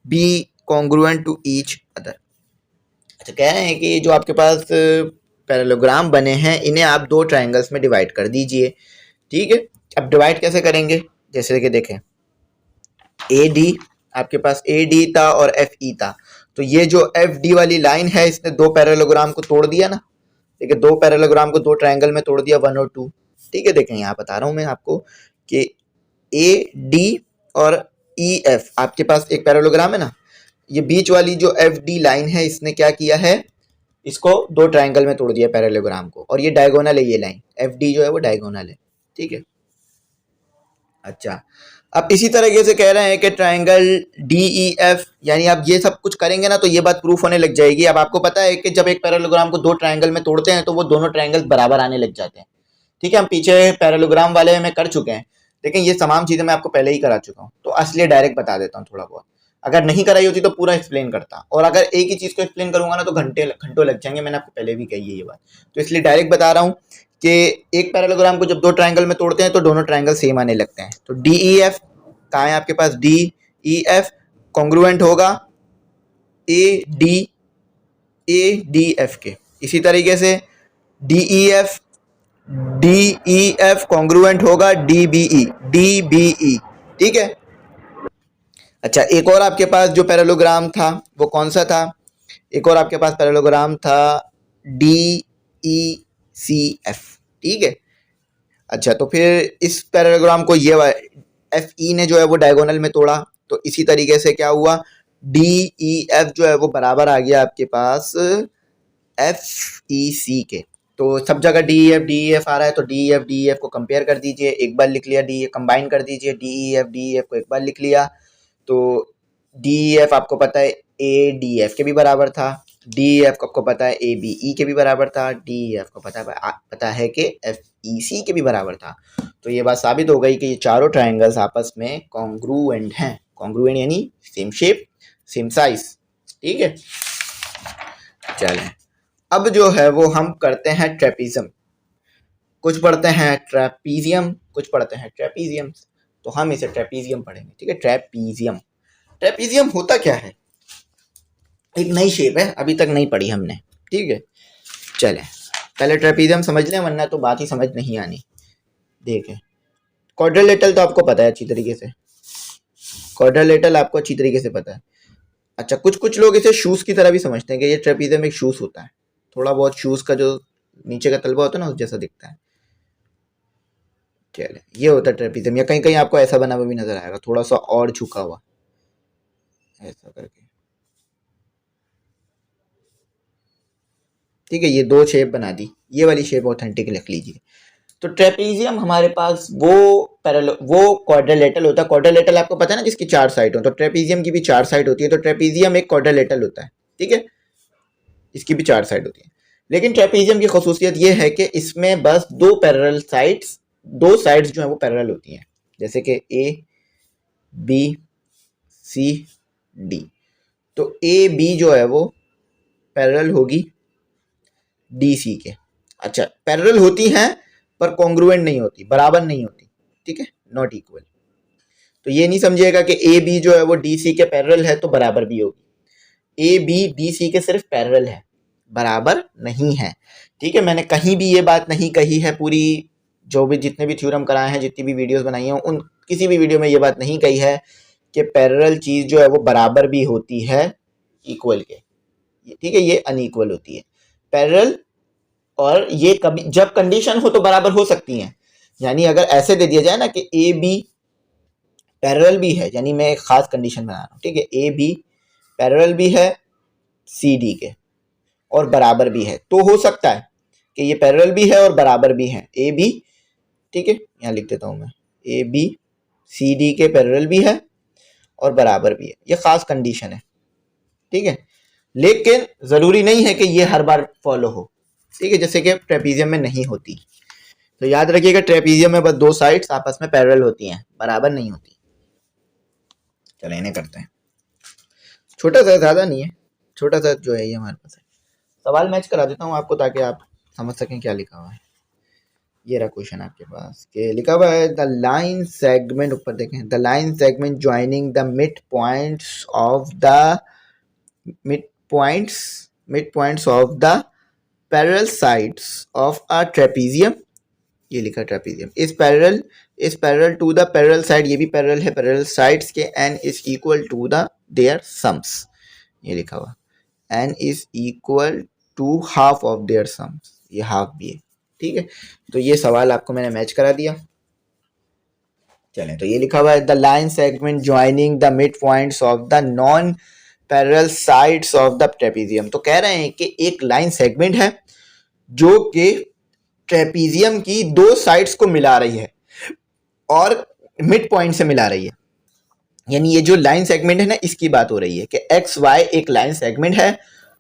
be congruent to each other। अच्छा, कह रहे हैं कि जो आपके पास पैरेललोग्राम बने हैं इन्हें आप 2 ट्रायंगल्स में डिवाइड कर दीजिए, ठीक है। अब डिवाइड कैसे करेंगे, जैसे कि देखें ए डी, आपके पास ए डी था और एफ ई था, तो ये जो एफ डी वाली लाइन है इसने 2 पैरेललोग्राम को तोड़ दिया ना, ठीक है, 2 पैरेललोग्राम को 2 ट्रायंगल में तोड़ दिया, 1 और 2, ठीक है। देखें यहाँ बता रहा हूँ मैं आपको कि ए डी और ई एफ आपके पास एक पैरेललोग्राम है ना, ये बीच वाली जो एफ डी लाइन है इसने क्या किया है, इसको 2 ट्रायंगल में तोड़ दिया पैरेललोग्राम को, और ये डायगोनल है, ये लाइन एफ डी जो है वो डायगोनल है, ठीक है। अच्छा, अब इसी तरीके से कह रहे हैं कि ट्रायंगल डी ई एफ, यानी आप ये सब कुछ करेंगे ना तो ये बात प्रूफ होने लग जाएगी। अब आपको पता है कि जब एक पैरेललोग्राम को 2 ट्रायंगल में तोड़ते हैं तो वो दोनों ट्रायंगल बराबर आने लग जाते हैं, ठीक है। हम पीछे पैरेललोग्राम वाले में कर चुके हैं, लेकिन ये तमाम चीज़ें मैं आपको पहले ही करा चुका हूँ, तो इसलिए डायरेक्ट बता देता हूँ थोड़ा बहुत। अगर नहीं कराई होती तो पूरा एक्सप्लेन करता, और अगर एक ही चीज़ को एक्सप्लेन करूंगा ना तो घंटों लग जाएंगे, मैंने आपको पहले भी कही है ये बात, तो इसलिए डायरेक्ट बता रहा हूँ कि एक पैरेललोग्राम को जब 2 ट्रायंगल में तोड़ते हैं तो दोनों ट्रायंगल सेम आने लगते हैं। तो डी ई एफ कहाँ है आपके पास, डी ई एफ कॉन्ग्रुएंट होगा ए डी एफ के। इसी तरीके से डी ई एफ कॉन्ग्रुएंट होगा डी बी ई, ठीक है। अच्छा, एक और आपके पास जो पैरेललोग्राम था वो कौन सा था, एक और आपके पास पैरेललोग्राम था डी ई सी एफ, ठीक है। अच्छा, तो फिर इस पैरेललोग्राम को ये एफ ई ने जो है वो डायगोनल में तोड़ा, तो इसी तरीके से क्या हुआ, डी ई एफ जो है वो बराबर आ गया आपके पास एफ ई सी के। तो सब जगह डी ई एफ आ रहा है, तो डी ई एफ को कंपेयर कर दीजिए, एक बार लिख लिया, कंबाइन कर दीजिए, डी ई एफ को एक बार लिख लिया, तो डी ई एफ आपको पता है ए डी एफ के भी बराबर था, डी ई एफ को आपको पता है ए बी ई के भी बराबर था, डी ई एफ को पता है कि एफ ई सी के भी बराबर था। तो ये बात साबित हो गई कि ये चारों ट्रायंगल्स आपस में कॉन्ग्रुएंट हैं, कॉन्ग्रुएंट यानी सेम शेप सेम साइज, ठीक है। चलें, अब जो है वो हम करते हैं ट्रेपीजियम, कुछ पढ़ते हैं ट्रेपीजियम, कुछ पढ़ते हैं ट्रेपीजियम, तो हम इसे ट्रेपीजियम पढ़ेंगे, ठीक है। ट्रेपीजियम होता क्या है, एक नई शेप है, अभी तक नहीं पढ़ी हमने, ठीक है। चलें, पहले ट्रेपीजियम समझ लें वरना तो बात ही समझ नहीं आनी। देखें, क्वाड्रिलेटरल तो आपको पता है अच्छी तरीके से, क्वाड्रिलेटरल आपको अच्छी तरीके से पता है। अच्छा, कुछ लोग इसे शूज की तरह भी समझते हैं कि ये ट्रेपीजियम एक शूज होता है, थोड़ा बहुत शूज का जो नीचे का तलवा होता है ना उस जैसा दिखता है। चले, ये होता है ट्रेपीजियम, या कहीं कहीं आपको ऐसा बना हुआ भी नजर आएगा, थोड़ा सा और झुका हुआ ऐसा करके, ठीक है। ये 2 शेप बना दी, ये वाली शेप ऑथेंटिक लिख लीजिए। तो ट्रेपीजियम हमारे पास वो क्वाड्रिलेटरल होता है, क्वाड्रिलेटरल आपको पता है ना जिसकी 4 साइड हो, तो ट्रेपीजियम की भी 4 साइड होती है, तो ट्रेपीजियम एक क्वाड्रिलेटरल होता है, ठीक है, इसकी भी 4 साइड होती है। लेकिन ट्रेपीजियम की खसूसियत ये है कि इसमें बस 2 पैरेलल साइड्स, 2 साइड्स जो है वो पैरेलल होती हैं, जैसे कि ए बी सी डी, तो ए बी जो है वो पैरेलल होगी डी सी के। अच्छा, पैरेलल होती हैं पर कॉन्ग्रुएंट नहीं होती, बराबर नहीं होती, ठीक है, नॉट इक्वल। तो ये नहीं समझिएगा कि ए बी जो है वो डी सी के पैरेलल है तो बराबर भी होगी, ए बी डी सी के सिर्फ पैरेलल है, बराबर नहीं है, ठीक है। मैंने कहीं भी ये बात नहीं कही है, पूरी जो भी जितने भी थ्योरम कराए हैं, जितनी भी वीडियोस बनाई हैं, उन किसी भी वीडियो में ये बात नहीं कही है कि पैरेलल चीज़ जो है वो बराबर भी होती है इक्वल के, ठीक है, ये अनइक्वल होती है पैरेलल। और ये कभी जब कंडीशन हो तो बराबर हो सकती हैं, यानी अगर ऐसे दे दिया जाए ना कि ए बी पैरेलल भी है, यानी मैं एक खास कंडीशन बना रहा हूँ, ठीक है, ए बी पैरेलल भी है सी डी के और बराबर भी है, तो हो सकता है कि ये पैरेलल भी है और बराबर भी है ए बी, ठीक है, यहाँ लिख देता हूँ मैं, ए बी सी डी के पैरेलल भी है और बराबर भी है, ये खास कंडीशन है, ठीक है। लेकिन ज़रूरी नहीं है कि ये हर बार फॉलो हो, ठीक है, जैसे कि ट्रेपीजियम में नहीं होती। तो याद रखिएगा ट्रेपीजियम में बस दो साइड्स आपस में पैरेलल होती हैं, बराबर नहीं होती। चलो इन्हें करते हैं, छोटा सा, ज़्यादा नहीं है, छोटा सा जो है ये हमारे पास है। सवाल मैच करा देता हूँ आपको ताकि आप समझ सकें क्या लिखा हुआ है। ये रहा क्वेश्चन आपके पास के लिखा हुआ है द लाइन सेगमेंट, ऊपर देखें, the line segment joining the mid points of the mid points of the parallel sides of a trapezium, ये लिखा trapezium is parallel to the parallel side, ये भी पैरेलल है पैरेलल साइड्स के, and is equal to the their sums, ये लिखा हुआ and is equal to half of their sums, ये हाफ भी है। ठीक है, तो ये सवाल आपको मैंने मैच करा दिया। चलें, तो ये लिखा हुआ है the line segment joining the mid points of the non parallel sides of the trapezium. तो कह रहे हैं कि एक लाइन सेगमेंट है जो कि ट्रेपीजियम की दो साइड्स को मिला रही है और मिड पॉइंट से मिला रही है। यानी ये जो लाइन सेगमेंट है ना, इसकी बात हो रही है कि एक्स वाई एक लाइन सेगमेंट है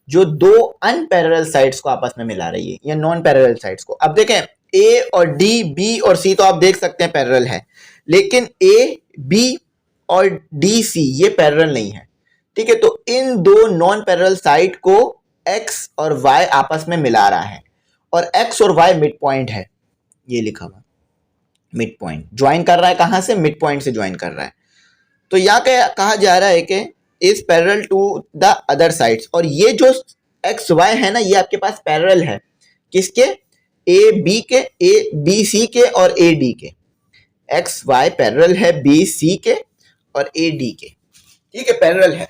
जो दो अनपैरेलल साइड्स को आपस में मिला रही है या नॉन पैरेलल साइड्स को। अब देखें ए और डी, बी और सी तो आप देख सकते हैं पैरेलल है, लेकिन ए, बी और डी, सी ये पैरेलल नहीं है। ठीक है, तो इन दो नॉन पैरेलल साइड को एक्स और वाई आपस में मिला रहा है और एक्स और वाई मिड पॉइंट है, ये लिखा हुआ मिड पॉइंट ज्वाइन कर रहा है, कहां से, मिड पॉइंट से ज्वाइन कर रहा है। तो यहाँ कहा जा रहा है कि is parallel to the other sides, और ये जो एक्स वाई है ना, ये आपके पास पैरेलल है किसके, ए बी के, ए बी सी के और ए डी के। एक्स वाई पैरेलल है बी सी के और ए डी के। ठीक है, पैरेलल है,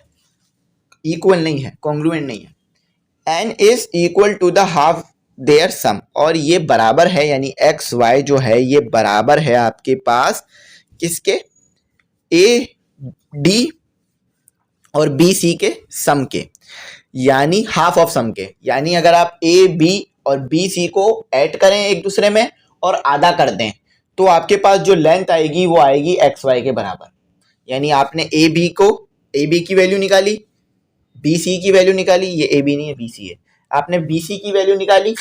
इक्वल नहीं है, कॉन्ग्रुएंट नहीं है। N is equal to the half their sum, और ये बराबर है, यानी एक्स वाई जो है ये बराबर है आपके पास किसके, ए डी और बी सी के सम के, यानी हाफ ऑफ सम के। यानी अगर आप ए बी और बी सी को ऐड करें एक दूसरे में और आधा कर दें तो आपके पास जो लेंथ आएगी वो आएगी एक्स वाई के बराबर। यानी आपने ए बी की वैल्यू निकाली, बी सी की वैल्यू निकाली, ये ए बी नहीं है बी सी है, आपने बी सी की वैल्यू निकाली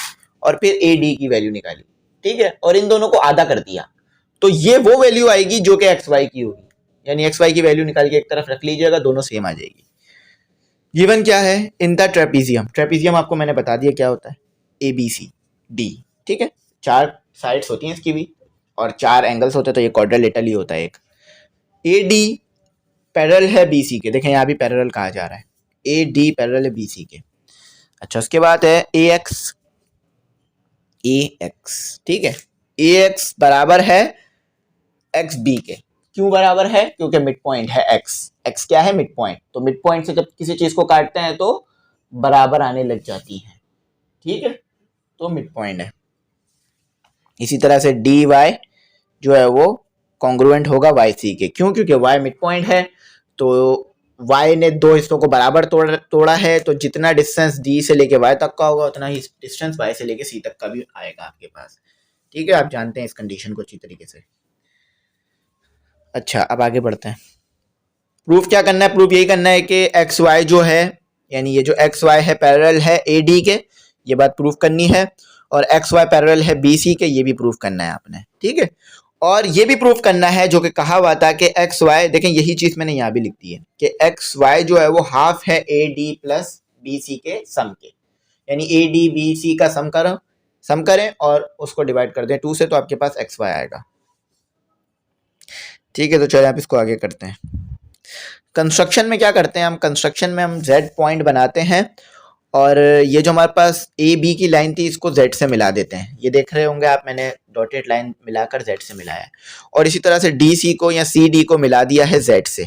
और फिर ए डी की वैल्यू निकाली। ठीक है, और इन दोनों को आधा कर दिया तो ये वो वैल्यू आएगी जो कि एक्स वाई की होगी। यानी एक्स वाई की वैल्यू निकाल के एक तरफ रख लीजिएगा, दोनों सेम आ जाएगी। गिवन क्या है, इन द ट्रेपीजियम, ट्रेपीजियम आपको मैंने बता दिया क्या होता है, ए बी सी डी। ठीक है, चार साइड्स होती हैं इसकी भी और चार एंगल्स होते हैं, तो ये क्वाड्रिलेटरल ही होता है एक। ए डी पैरेलल है बी सी के, देखें यहाँ भी पैरेलल कहा जा रहा है, ए डी पैरेलल है बी सी के। अच्छा, उसके बाद है ए एक्स, ठीक है, ए एक्स बराबर है एक्स बी के। क्यों बराबर है, क्योंकि मिड पॉइंट है एक्स क्या है, मिड पॉइंट। तो मिड पॉइंट से जब किसी चीज को काटते हैं तो बराबर आने लग जाती है। ठीक है, तो मिड पॉइंट है। इसी तरह से डी वाई जो है वो कॉन्ग्रुएंट होगा वाई सी के। क्यों, क्योंकि वाई मिड पॉइंट है, तो वाई ने दो हिस्सों को बराबर तोड़ा है, तो जितना डिस्टेंस डी से लेके वाई तक का होगा उतना ही डिस्टेंस वाई से लेके सी तक का भी आएगा आपके पास। ठीक है, आप जानते हैं इस कंडीशन को अच्छी तरीके से। अच्छा, अब आगे बढ़ते हैं। प्रूफ क्या करना है, प्रूफ यही करना है कि एक्स वाई जो है, यानी ये जो एक्स वाई है पैरेलल है ए डी के, ये बात प्रूफ करनी है, और एक्स वाई पैरेलल है बी सी के, ये भी प्रूफ करना है आपने। ठीक है, और ये भी प्रूफ करना है जो कि कहा हुआ था कि एक्स वाई, देखें यही चीज मैंने यहाँ भी लिख दी है कि एक्स वाई जो है वो हाफ है A D plus B C के सम के। यानी ए डी बी सी का सम करें और उसको डिवाइड कर दें 2 से, तो आपके पास एक्स वाई आएगा। ठीक है, तो चलिए आप इसको आगे करते हैं। कंस्ट्रक्शन में क्या करते हैं हम, कंस्ट्रक्शन में हम जेड पॉइंट बनाते हैं और ये जो हमारे पास ए बी की लाइन थी इसको जेड से मिला देते हैं। ये देख रहे होंगे आप, मैंने डॉटेड लाइन मिलाकर जेड से मिलाया है। और इसी तरह से डी सी को या सी डी को मिला दिया है जेड से।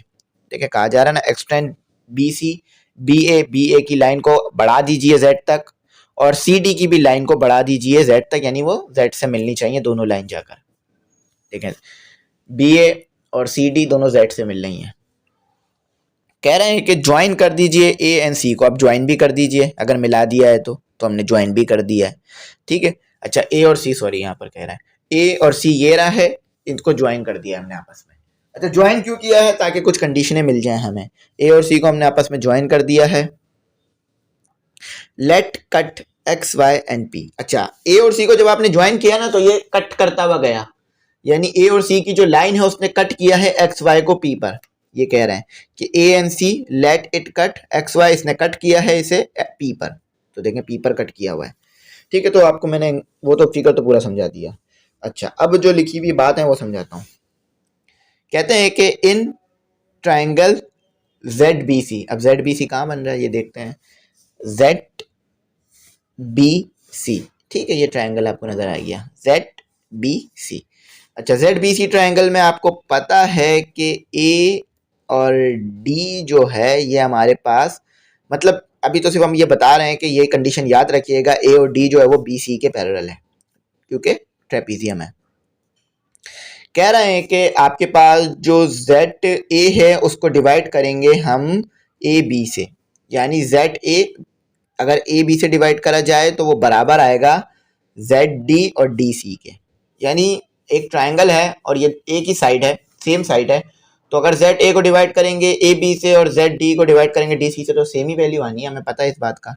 देखिए कहा जा रहा है ना, एक्सटेंड बी सी, बी ए की लाइन को बढ़ा दीजिए जेड तक, और सी डी की भी लाइन को बढ़ा दीजिए जेड तक, यानी वो जेड से मिलनी चाहिए दोनों लाइन जाकर। देखें बी ए और सी डी दोनों जेड से मिल रही हैं। कह रहे हैं कि ज्वाइन कर दीजिए ए एंड सी को, आप ज्वाइन भी कर दीजिए, अगर मिला दिया है तो हमने ज्वाइन भी कर दिया है। ठीक है, अच्छा ए और सी, सॉरी यहाँ पर कह रहा है ए और सी ये रहा है, इनको ज्वाइन कर दिया हमने आपस में। अच्छा, ज्वाइन क्यों किया है, ताकि कुछ कंडीशनें मिल जाए हमें। ए और सी को हमने आपस में ज्वाइन कर दिया है। Let cut X Y and P. अच्छा, ए और सी को जब आपने ज्वाइन किया ना तो ये कट करता हुआ गया, यानी ए और सी की जो लाइन है उसने कट किया है एक्स वाई को पी पर। ये कह रहे हैं कि A and C let it cut X Y, इसने कट किया है इसे पी पर, तो देखें पी पर कट किया हुआ है। ठीक है, तो आपको मैंने वो तो फिगर तो पूरा समझा दिया। अच्छा, अब जो लिखी हुई बात है वो समझाता हूँ। कहते हैं कि in triangle Z B C, अब जेड बी सी कहाँ बन रहा है ये देखते हैं, जेड बी सी। ठीक है, ये ट्राइंगल आपको नजर आ गया, जेड बी सी। अच्छा, जेड बी सी ट्राइंगल में आपको पता है कि ए और डी जो है ये हमारे पास, मतलब अभी तो सिर्फ हम ये बता रहे हैं कि ये कंडीशन याद रखिएगा, ए और डी जो है वो बी सी के पैरेलल है क्योंकि ट्रेपीजियम है। कह रहे हैं कि आपके पास जो जेड ए है उसको डिवाइड करेंगे हम ए बी से, यानी जेड ए अगर ए बी से डिवाइड करा जाए तो वो बराबर आएगा जेड डी और डी सी के। यानी एक ट्राइंगल है और ये ए की साइड है, सेम साइड है, तो अगर जेड ए को डिवाइड करेंगे ए बी से और जेड डी को डिवाइड करेंगे डी सी से तो सेम ही वैल्यू आनी है, हमें पता है इस बात का।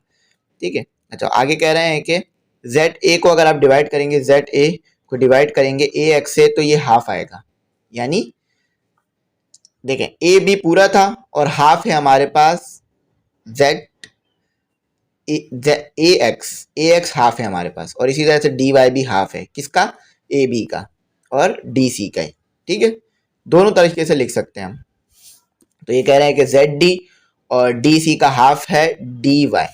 ठीक है, अच्छा आगे कह रहे हैं कि जेड ए को अगर आप डिवाइड करेंगे, जेड ए को डिवाइड करेंगे ए एक्स से तो ये हाफ आएगा, यानी देखें ए बी पूरा था और हाफ है हमारे पास जेड ए एक्स हाफ है हमारे पास, और इसी तरह से डी वाई भी हाफ है, किसका, ए बी का और डी सी का ही। ठीक है, दोनों तरीके से लिख सकते हैं हम। तो ये कह रहे हैं कि जेड डी और डी सी का हाफ है डी वाई,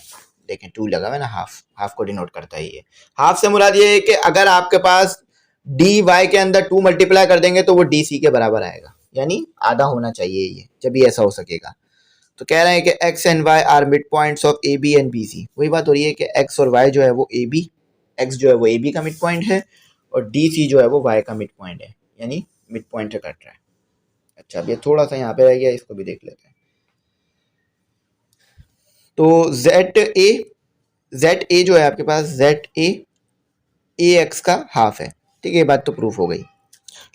देखें टू लगा हुआ है ना, हाफ हाफ को डिनोट करता है ये। हाफ से मुराद ये है कि अगर आपके पास डी वाई के अंदर 2 मल्टीप्लाई कर देंगे तो वो डी सी के बराबर आएगा, यानी आधा होना चाहिए ये, जब भी ऐसा हो सकेगा। तो कह रहे हैं कि X and Y are mid points of A B and B C. वही बात हो रही है कि एक्स और वाई जो है वो ए बी, एक्स जो है वो ए बी का मिड पॉइंट है और डी सी जो है वो वाई का मिड पॉइंट है, यानी मिड पॉइंट से कट रहा है। अच्छा, अब ये थोड़ा सा यहाँ पे रह गया, इसको भी देख लेते हैं। तो जेड ए जो है आपके पास, जेड ए एक्स का हाफ है। ठीक है, ये बात तो प्रूफ हो गई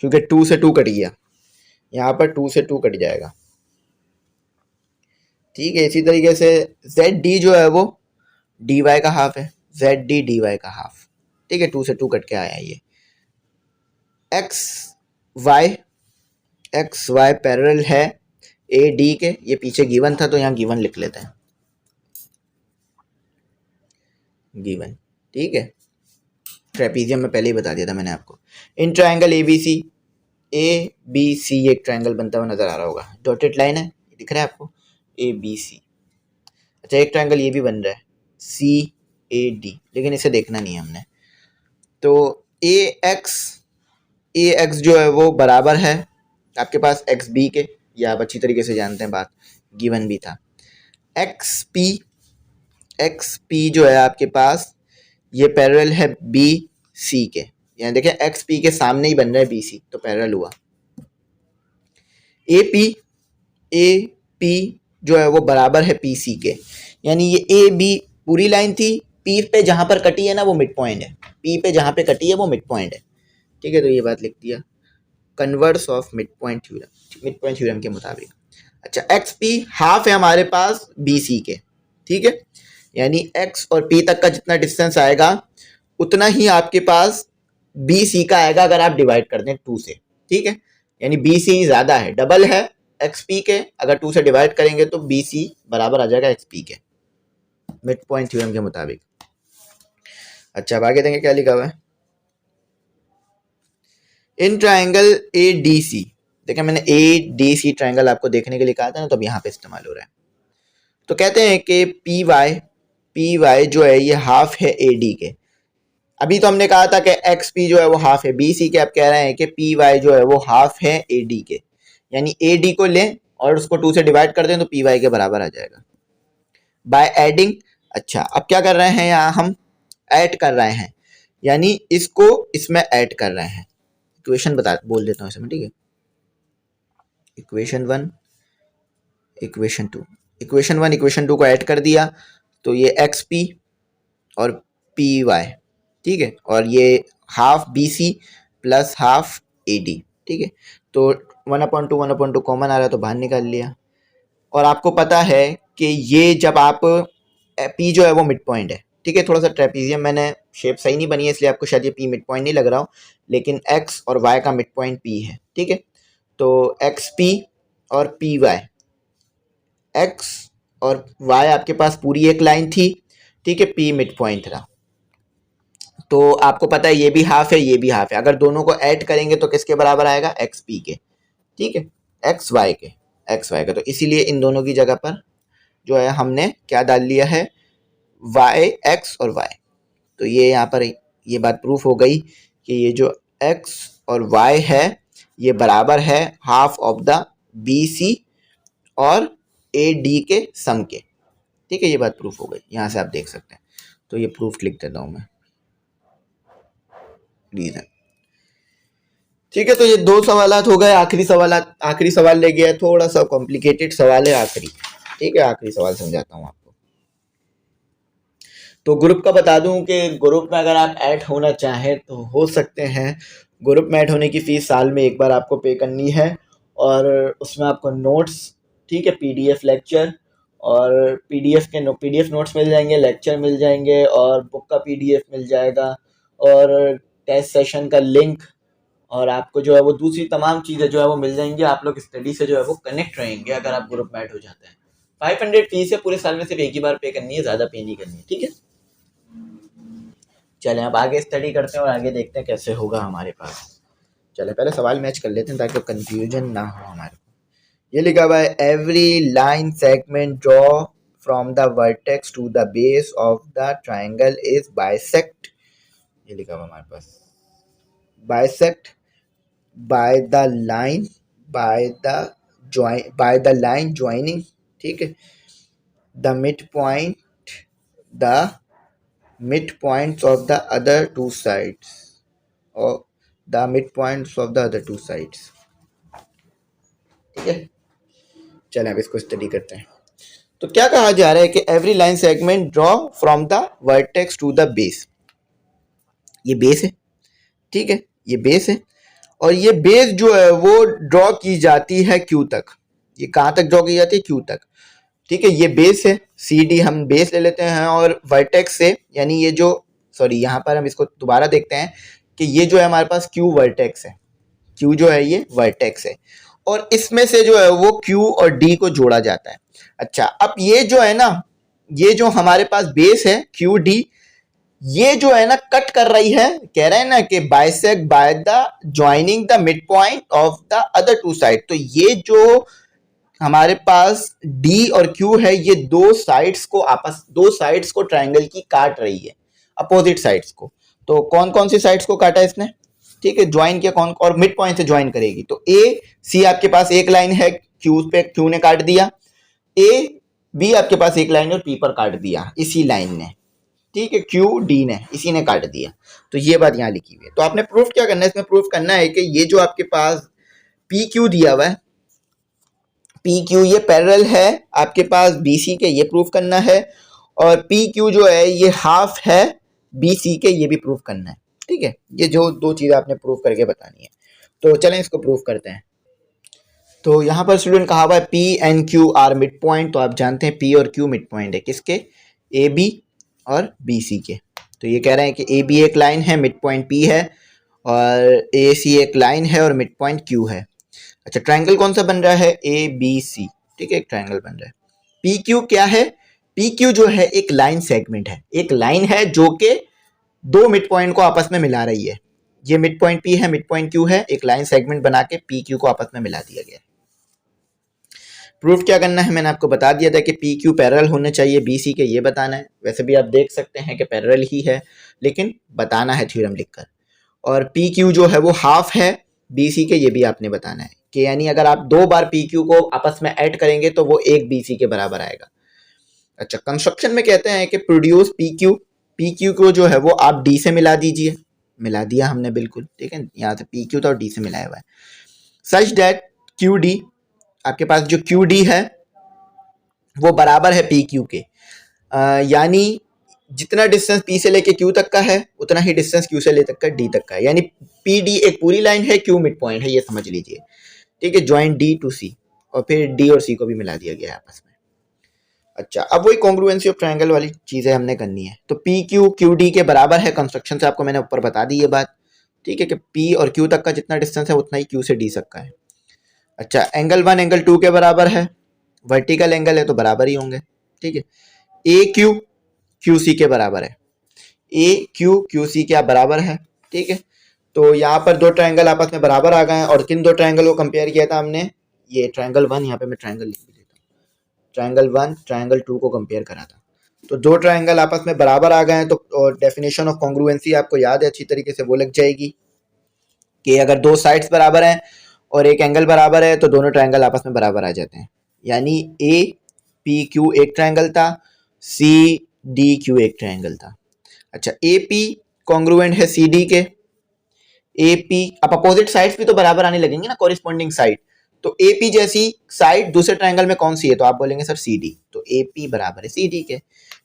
क्योंकि 2 से 2 कट गया, यहाँ पर 2 से 2 कट जाएगा। ठीक है, इसी तरीके से जेड डी जो है वो डी वाई का हाफ है, जेड डी डी वाई का हाफ। ठीक है, 2 से 2 कट के आया ये। एक्स वाई पैरेलल है ए डी के, ये पीछे गिवन था तो यहाँ गिवन लिख लेते हैं, गिवन। ठीक है, ट्रेपीजियम में पहले ही बता दिया था मैंने आपको। इन ट्राइंगल ए बी सी एक ट्राइंगल बनता हुआ नजर आ रहा होगा, डॉटेड लाइन है, दिख रहा है आपको, ए बी सी। अच्छा, एक ट्राइंगल ये भी बन रहा है सी ए डी, लेकिन इसे देखना नहीं है हमने। तो ए एक्स जो है वो बराबर है आपके पास एक्स बी के, या आप अच्छी तरीके से जानते हैं बात, गिवन भी था। एक्स पी जो है आपके पास ये पैरेलल है बी सी के, यानी देखें एक्स पी के सामने ही बन रहा है बी सी, तो पैरेलल हुआ। ए पी जो है वो बराबर है पी सी के, यानी ये ए बी पूरी लाइन थी, पी पे जहां पर कटी है ना वो मिड पॉइंट है, पी पे जहां पे कटी है वो मिड पॉइंट है। ठीक है, तो ये बात लिख दिया, converse of mid point theorem के मुताबिक। अच्छा, एक्स पी हाफ है हमारे पास बी सी के। ठीक है, यानी एक्स और पी तक का जितना डिस्टेंस आएगा उतना ही आपके पास बी सी का आएगा अगर आप डिवाइड कर दें 2 से। ठीक है, यानी बी सी ज़्यादा है, डबल है एक्स पी के, अगर 2 से डिवाइड करेंगे तो बी सी बराबर आ जाएगा एक्स पी के, मिड पॉइंट थ्योरम के मुताबिक। अच्छा, अब आगे देंगे क्या लिखा हुआ है। इन ट्राइंगल ए डी सी, देखिए मैंने ए डी सी ट्राइंगल आपको देखने के लिए कहा था ना, तो अब यहाँ पे इस्तेमाल हो रहा है। तो कहते हैं कि पी वाई जो है ये हाफ है ए डी के। अभी तो हमने कहा था कि एक्स पी जो है वो हाफ है बी सी के, अब कह रहे हैं कि पी वाई जो है वो हाफ है ए डी के, यानी ए डी को लें और उसको 2 से डिवाइड कर दें तो पी वाई के बराबर आ जाएगा बाय एडिंग। अच्छा, अब क्या कर रहे हैं, यहाँ हम ऐड कर रहे हैं, यानी इसको इसमें ऐड कर रहे हैं। इक्वेशन बोल देता हूँ इसमें। ठीक है, इक्वेशन 1 इक्वेशन 2 को ऐड कर दिया तो ये एक्स पी और पी वाई। ठीक है, और ये half B C plus half A D. ठीक है, तो 1/2 कॉमन आ रहा है तो बाहर निकाल लिया। और आपको पता है कि ये जब आप पी जो है वो मिड पॉइंट है, ठीक है। थोड़ा सा ट्रेपीजियम मैंने शेप सही नहीं बनी है इसलिए आपको शायद ये पी मिड पॉइंट नहीं लग रहा हो, लेकिन एक्स और वाई का मिड पॉइंट पी है, ठीक है। तो एक्स पी और पी वाई, एक्स और वाई आपके पास पूरी एक लाइन थी, ठीक है, पी मिड पॉइंट था। तो आपको पता है ये भी हाफ है ये भी हाफ है, अगर दोनों को ऐड करेंगे तो किसके बराबर आएगा, एक्स पी के, ठीक है, एक्स वाई के, एक्स वाई का। तो इसीलिए इन दोनों की जगह पर जो है हमने क्या डाल लिया है, वाई एक्स और वाई। तो ये यहाँ पर ये बात प्रूफ हो गई कि ये जो एक्स और वाई है ये बराबर है half of the B C और ए डी के सम के, ठीक है। ये बात प्रूफ हो गई, यहाँ से आप देख सकते हैं। तो ये प्रूफ लिख देता हूँ मैं, रीजन, ठीक है। तो ये दो सवालात हो गए। आखिरी सवाल ले गया, थोड़ा सा कॉम्प्लिकेटेड सवाल है आखिरी, ठीक है। आखिरी सवाल समझाता हूँ आपको। तो ग्रुप का बता दूं कि ग्रुप में अगर आप ऐड होना चाहें तो हो सकते हैं। ग्रुप में ऐड होने की फ़ीस साल में एक बार आपको पे करनी है और उसमें आपको नोट्स, ठीक है, पीडीएफ लेक्चर और पीडीएफ नोट्स मिल जाएंगे, लेक्चर मिल जाएंगे और बुक का पीडीएफ मिल जाएगा और टेस्ट सेशन का लिंक, और आपको जो है वो दूसरी तमाम चीज़ें जो है वो मिल जाएंगी। आप लोग स्टडी से जो है वो कनेक्ट रहेंगे अगर आप ग्रुप में ऐड हो जाते हैं। 500 फीस है, पूरे साल में सिर्फ एक ही बार पे करनी है, ज़्यादा पे नहीं करनी है, ठीक है। चलें अब आगे स्टडी करते हैं और आगे देखते हैं कैसे होगा हमारे पास। चलें पहले सवाल मैच कर लेते हैं ताकि कंफ्यूजन ना हो हमारे को। ये लिखा हुआ है every line segment draw from the vertex to the base of the triangle is bisect. ये लिखा हुआ हमारे पास bisect by the line by the line joining, ठीक है, the midpoints of the other two sides or the midpoints of the other two sides, ठीक है। चलें अब इसको स्टडी करते हैं। तो क्या कहा जा रहा है कि every line segment draw from the vertex to the base. ये बेस है, ठीक है, ये बेस है और ये बेस जो है वो ड्रॉ की जाती है क्यू तक। ये कहाँ तक ड्रॉ की जाती है, क्यू तक, ठीक है। ये बेस है, सी डी हम बेस ले लेते हैं और वर्टेक्स से, यानी ये जो, सॉरी यहाँ पर हम इसको दोबारा देखते हैं कि ये जो है हमारे पास क्यू वर्टेक्स है, क्यू जो है ये वर्टेक्स है और इसमें से जो है वो क्यू और डी को जोड़ा जाता है। अच्छा, अब ये जो है ना, ये जो हमारे पास बेस है क्यू डी, ये जो है ना कट कर रही है, कह रहे हैं ना कि bisect by the joining the mid point of the other two side. तो ये जो हमारे पास D और Q है, ये दो साइड्स को ट्रायंगल की काट रही है, अपोजिट साइड्स को। तो कौन कौन सी साइड्स को काटा इसने, ठीक है, ज्वाइन किया, कौन और मिड पॉइंट से ज्वाइन करेगी। तो A C आपके पास एक लाइन है, Q पे Q ने काट दिया, A B आपके पास एक लाइन और P पर काट दिया इसी लाइन ने, ठीक है, Q D ने इसी ने काट दिया। तो ये बात यहाँ लिखी हुई है। तो आपने प्रूफ क्या करना है, इसमें प्रूफ करना है कि ये जो आपके पास PQ दिया हुआ है, पी क्यू ये पैरेलल है आपके पास बी सी के, ये प्रूफ करना है, और पी क्यू जो है ये हाफ है बी सी के, ये भी प्रूफ करना है, ठीक है। ये जो दो चीज़ आपने प्रूफ करके बतानी है। तो चलें इसको प्रूफ करते हैं। तो यहाँ पर स्टूडेंट कहा हुआ है P and Q R mid point. तो आप जानते हैं पी और क्यू मिड पॉइंट है किसके, ए बी और बी सी के। तो ये कह रहे हैं कि ए बी एक लाइन है, मिड पॉइंट पी है, और ए सी एक लाइन है और मिड पॉइंट क्यू है। अच्छा, ट्रायंगल कौन सा बन रहा है, ए बी सी, ठीक है, एक ट्रायंगल बन रहा है। पी क्यू क्या है, पी क्यू जो है एक लाइन सेगमेंट है, एक लाइन है जो कि दो मिड पॉइंट को आपस में मिला रही है। ये मिड पॉइंट पी है, मिड पॉइंट क्यू है, एक लाइन सेगमेंट बना के पी क्यू को आपस में मिला दिया गया। प्रूफ क्या करना है, मैंने आपको बता दिया था कि पी क्यू पैरेलल होने चाहिए बी सी के, ये बताना है। वैसे भी आप देख सकते हैं कि पैरेलल ही है, लेकिन बताना है थ्योरम लिखकर। और पी क्यू जो है वो हाफ है बी सी के, ये भी आपने बताना है कि यानी अगर आप दो बार पी क्यू को आपस में ऐड करेंगे तो वो एक बी सी के बराबर आएगा। अच्छा, कंस्ट्रक्शन में कहते हैं कि प्रोड्यूस पी क्यू को जो है वो आप डी से मिला दीजिए, मिला दिया हमने बिल्कुल, ठीक है, यहाँ से पी क्यू था और डी से मिलाया हुआ है। सच दैट क्यू डी, आपके पास जो क्यू डी है वो बराबर है पी क्यू के, यानी जितना डिस्टेंस पी से लेके क्यू तक का है उतना ही डिस्टेंस क्यू से ले तक का डी तक का है, यानी पी डी एक पूरी लाइन है, क्यू मिड पॉइंट है, ये समझ लीजिए, ठीक है। ज्वाइन डी टू सी, और फिर डी और सी को भी मिला दिया गया है आपस में। अच्छा, अब वही कॉन्ग्रुएंसी ऑफ ट्रायंगल वाली चीजें हमने करनी है। तो पी क्यू क्यू डी के बराबर है, कंस्ट्रक्शन से आपको मैंने ऊपर बता दी ये बात, ठीक है, कि पी और क्यू तक का जितना डिस्टेंस है उतना ही क्यू से डी तक का है। अच्छा, एंगल 1 एंगल 2 के बराबर है, वर्टिकल एंगल है तो बराबर ही होंगे, ठीक है। ए क्यू क्यू सी के बराबर है, ए क्यू क्यू सी क्या बराबर है, ठीक है। तो यहाँ पर दो ट्रायंगल आपस में बराबर आ गए हैं, और किन दो ट्रायंगल को कंपेयर किया था हमने, ये ट्रायंगल 1, यहाँ पे मैं ट्रायंगल लिख भी देता हूँ, ट्रायंगल 1 ट्रायंगल 2 को कंपेयर करा था। तो दो ट्रायंगल आपस में बराबर आ गए हैं, तो डेफिनेशन ऑफ कॉन्ग्रुएंसी आपको याद है अच्छी तरीके से, वो लग जाएगी कि अगर दो साइड्स बराबर हैं और एक एंगल बराबर है तो दोनों ट्रायंगल आपस में बराबर आ जाते हैं। यानी ए पी क्यू एक ट्रायंगल था, सी डी क्यू एक ट्रायंगल था। अच्छा, ए पी कॉन्ग्रुएंट है सी डी के, ए पी, अब अपोजिट साइड्स भी तो बराबर आने लगेंगे ना, कॉरिस्पॉन्डिंग साइड। तो ए पी जैसी साइड दूसरे ट्रायंगल में कौन सी है, तो आप बोलेंगे सर सी डी, तो ए पी बराबर है सी डी के,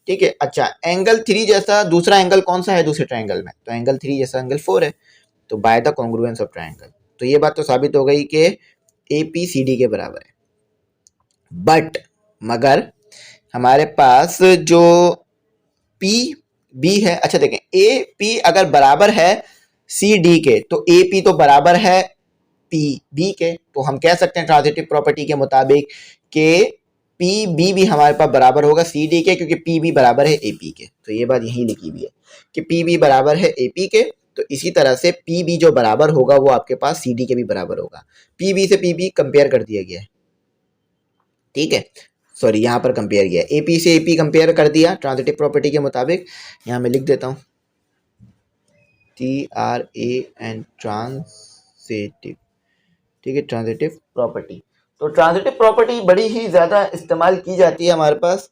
ठीक है। अच्छा, एंगल 3 जैसा दूसरा एंगल कौन सा है दूसरे ट्रायंगल में, तो एंगल 3 जैसा एंगल 4 है, तो by the congruence of triangle. तो ये बात तो साबित हो गई कि ए पी सी डी के बराबर है। बट मगर हमारे पास जो पी बी है, अच्छा देखें, ए पी अगर बराबर है सी डी के तो ए पी तो बराबर है पी बी के, तो हम कह सकते हैं ट्रांजिटिव प्रॉपर्टी के मुताबिक कि पी बी भी हमारे पास बराबर होगा सी डी के, क्योंकि पी बी बराबर है ए पी के। तो ये बात यहीं लिखी हुई है कि पी बी बराबर है ए पी के, तो इसी तरह से पी बी जो बराबर होगा वो आपके पास सी डी के भी बराबर होगा। पी बी से पी बी कंपेयर कर दिया गया है, ठीक है, सॉरी यहाँ पर कंपेयर किया, ए पी से ए पी कंपेयर कर दिया ट्रांजिटिव प्रॉपर्टी के मुताबिक। यहाँ मैं लिख देता हूँ TRAN ट्रांजिटिव, ठीक है, ट्रांजिटिव प्रॉपर्टी। तो ट्रांजिटिव प्रॉपर्टी बड़ी ही ज़्यादा इस्तेमाल की जाती है हमारे पास,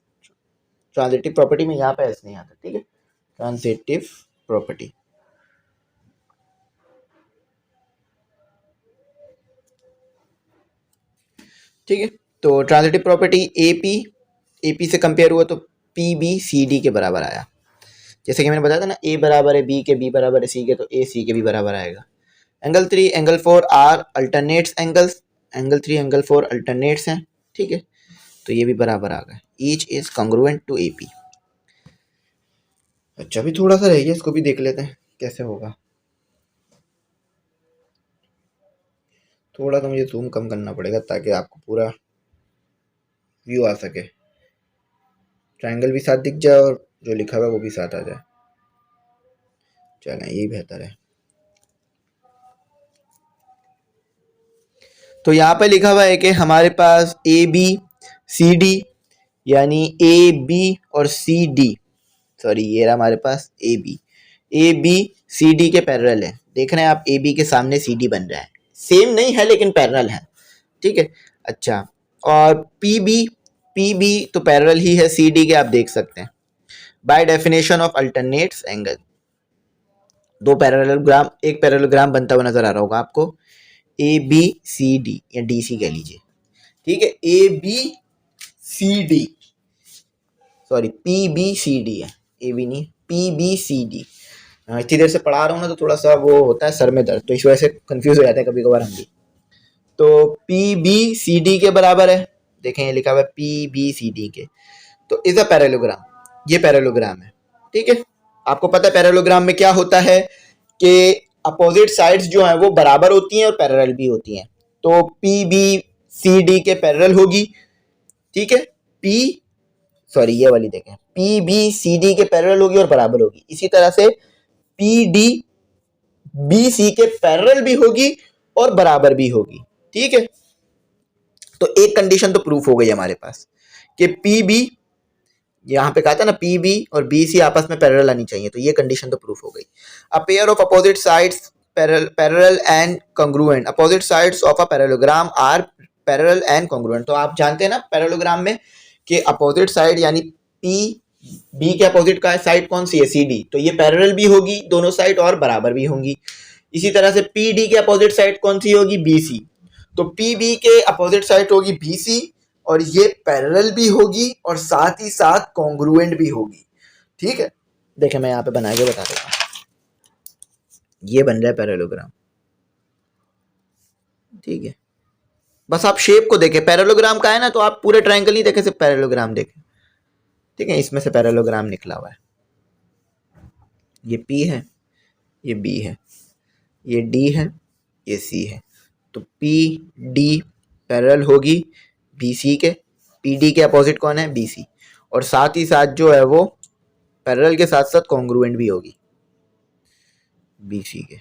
ट्रांजिटिव प्रॉपर्टी में यहाँ पे ऐसे नहीं आता, ठीक है, ट्रांजिटिव प्रॉपर्टी। ठीक है, तो ट्रांजिटिव प्रॉपर्टी ए पी से कंपेयर हुआ तो पी बी सी डी के बराबर आया। जैसे कि मैंने बताया था ना, ए बराबर है बी के, बी बराबर है सी के, तो ए सी के भी बराबर आएगा। Angle 3 angle 4 are alternates angles, angle 3 angle 4 alternates हैं, ठीक है, तो ये भी बराबर आ गए, each is congruent to A P. अच्छा, अभी थोड़ा सा रह गया, इसको भी देख लेते हैं कैसे होगा। थोड़ा सा मुझे जूम कम करना पड़ेगा ताकि आपको पूरा व्यू आ सके, ट्रायंगल भी साथ दिख जाए और जो लिखा हुआ है वो भी साथ आ जाए। चलें, यही बेहतर है। तो यहाँ पे लिखा हुआ है कि हमारे पास ए बी सी डी, यानी ए बी और सी डी, सॉरी ये रहा हमारे पास ए बी सी डी के पैरेलल है। देख रहे हैं आप, ए बी के सामने सी डी बन रहा है, सेम नहीं है लेकिन पैरेलल है, ठीक है। अच्छा, और पी बी तो पैरेलल ही है सी डी के, आप देख सकते हैं by definition of alternates angle. दो पैरेललोग्राम, एक पैरेललोग्राम बनता हुआ नजर आ रहा होगा आपको, ए बी सी डी या डी सी कह लीजिए, ठीक है, A B C D, sorry P B C D है, ए बी नहीं, पी बी सी डी। इतनी देर से पढ़ा रहा हूँ ना तो थोड़ा सा वो होता है सर में दर्द, तो इस वजह से कंफ्यूज हो जाता है कभी कभार हम भी। तो पी बी सी डी के बराबर है, देखें ये लिखा हुआ है पी बी सी डी के, तो इज अ पैरेललोग्राम, ये पैरेललोग्राम है, ठीक है। आपको पता है पैरेललोग्राम में क्या होता है कि अपोजिट साइड्स जो हैं वो बराबर होती हैं और पैरेलल भी होती हैं, तो पी बी सी डी के पैरेलल होगी, ठीक है, सॉरी ये वाली देखें, पी बी सी डी के पैरेलल होगी और बराबर होगी। इसी तरह से पी डी बी सी के पैरेलल भी होगी और बराबर भी होगी, ठीक है। तो एक कंडीशन तो प्रूफ हो गई हमारे पास कि पी बी, यहाँ पे कहा था ना पी बी और बी सी आपस में पैरेलल आनी चाहिए, तो ये कंडीशन तो प्रूफ हो गई। A pair of opposite sides parallel and congruent, opposite sides of a parallelogram are parallel and congruent. तो आप जानते हैं ना पैरेललोग्राम में कि अपोजिट साइड यानी पी बी के अपोजिट का साइड कौन सी है, सी डी, तो ये पैरेलल भी होगी दोनों साइड और बराबर भी होंगी। इसी तरह से पी डी के अपोजिट साइड कौन सी होगी, बी सी, तो पी बी के अपोजिट साइड होगी बी सी, और ये पैरेलल भी होगी और साथ ही साथ कॉन्ग्रुएंट भी होगी, ठीक है। देखें मैं यहाँ पे बना के बता देता हूँ, ये बन रहा है पैरेललोग्राम, ठीक है। बस आप शेप को देखें, पैरेललोग्राम का है ना, तो आप पूरे ट्रायंगल नहीं देखें, सिर्फ पैरेललोग्राम देखें, ठीक है, इसमें से पैरेललोग्राम निकला हुआ है। ये P है, ये B है, ये D है, ये C है। तो PD पैरेलल होगी BC के। PD के अपोजिट कौन है? BC। और साथ ही साथ जो है वो पैरेलल के साथ साथ कॉन्ग्रुएंट भी होगी BC के।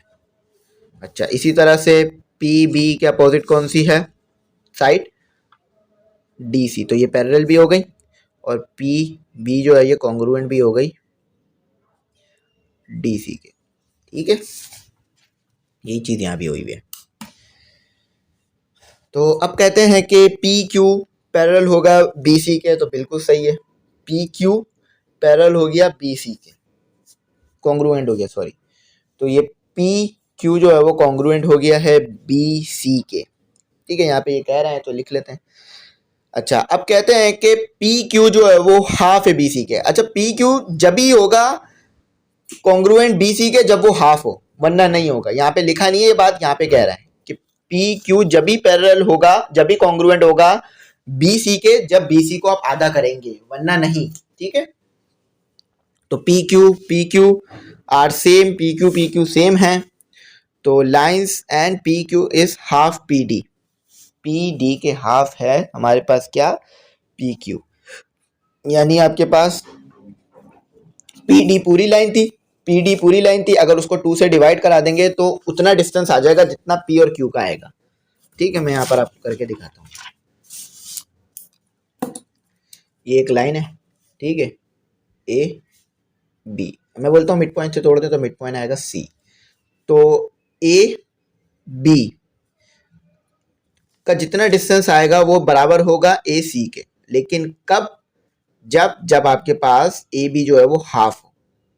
अच्छा, इसी तरह से PB के अपोजिट कौन सी है साइड? DC। तो ये पैरेलल भी हो गई और PB जो है ये कॉन्ग्रुएंट भी हो गई DC के। ठीक है, यही चीज़ यहाँ भी हुई है। तो अब कहते हैं कि PQ पैरेलल होगा BC के, तो बिल्कुल सही है। PQ पैरेलल हो गया BC के, कॉन्ग्रुएंट हो गया, सॉरी। तो ये PQ जो है वो कॉन्ग्रुएंट हो गया है BC के। ठीक है, यहाँ पे ये कह रहे हैं तो लिख लेते हैं। अच्छा, अब कहते हैं कि PQ जो है वो हाफ है BC के। अच्छा, PQ जब ही होगा कॉन्ग्रुएंट BC के जब वो हाफ हो, वरना नहीं होगा। यहाँ पे लिखा नहीं है ये बात, यहाँ पे कह रहा है कि PQ जब भी पैरेलल होगा, जब भी कॉन्ग्रुएंट होगा BC के, जब BC को आप आधा करेंगे, वरना नहीं। ठीक है, तो PQ are same, PQ same है। तो lines and PQ is half PD के हाफ है हमारे पास क्या? PQ। यानी आपके पास PD पूरी लाइन थी, अगर उसको 2 से डिवाइड करा देंगे तो उतना डिस्टेंस आ जाएगा जितना P और Q का आएगा। ठीक है, मैं यहाँ पर आपको करके दिखाता हूँ। ये एक लाइन है, ठीक है, AB। मैं बोलता हूँ मिड पॉइंट से तोड़ दें तो मिड पॉइंट आएगा C। तो AB का जितना डिस्टेंस आएगा वो बराबर होगा AC के, लेकिन कब? जब आपके पास AB जो है वो हाफ हो।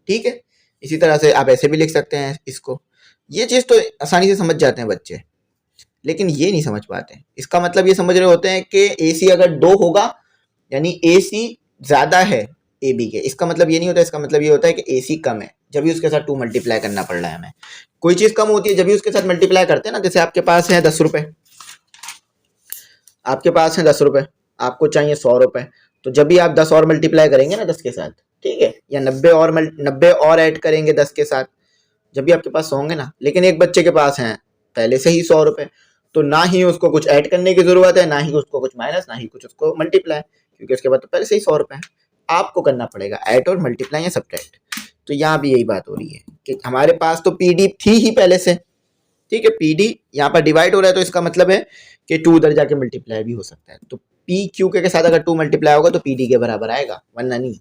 ठीक है, इसी तरह से आप ऐसे भी लिख सकते हैं इसको। ये चीज़ तो आसानी से समझ जाते हैं बच्चे, लेकिन ये नहीं समझ पाते। इसका मतलब ये समझ रहे होते हैं कि AC अगर 2 होगा यानी AC ज़्यादा है AB के। इसका मतलब ये नहीं होता, इसका मतलब ये होता है कि AC कम है, जब भी उसके साथ 2 मल्टीप्लाई करना पड़ रहा है हमें। कोई चीज़ कम होती है जब भी उसके साथ मल्टीप्लाई करते हैं ना। जैसे आपके पास है 10 रुपये, आपके पास है 10 रुपये, आपको चाहिए 100 रुपये। तो जब भी आप 10 और मल्टीप्लाई करेंगे ना 10 के साथ, ठीक है, या 90 और ऐड करेंगे 10 के साथ, जब भी आपके पास 100 होंगे ना। लेकिन एक बच्चे के पास हैं पहले से ही 100 रुपये, तो ना ही उसको कुछ ऐड करने की जरूरत है, ना ही उसको कुछ माइनस, ना ही कुछ उसको मल्टीप्लाई, क्योंकि उसके बाद तो पहले से ही 100 रुपये है। आपको करना पड़ेगा ऐड और मल्टीप्लाई या सब्ट्रैक्ट। तो यहाँ भी यही बात हो रही है कि हमारे पास तो PD थी ही पहले से। ठीक है, PD यहाँ पर डिवाइड हो रहा है, तो इसका मतलब है कि 2 उधर जाके मल्टीप्लाई भी हो सकता है। तो PQ के साथ अगर 2 मल्टीप्लाई होगा तो PD के बराबर आएगा, वरना नहीं।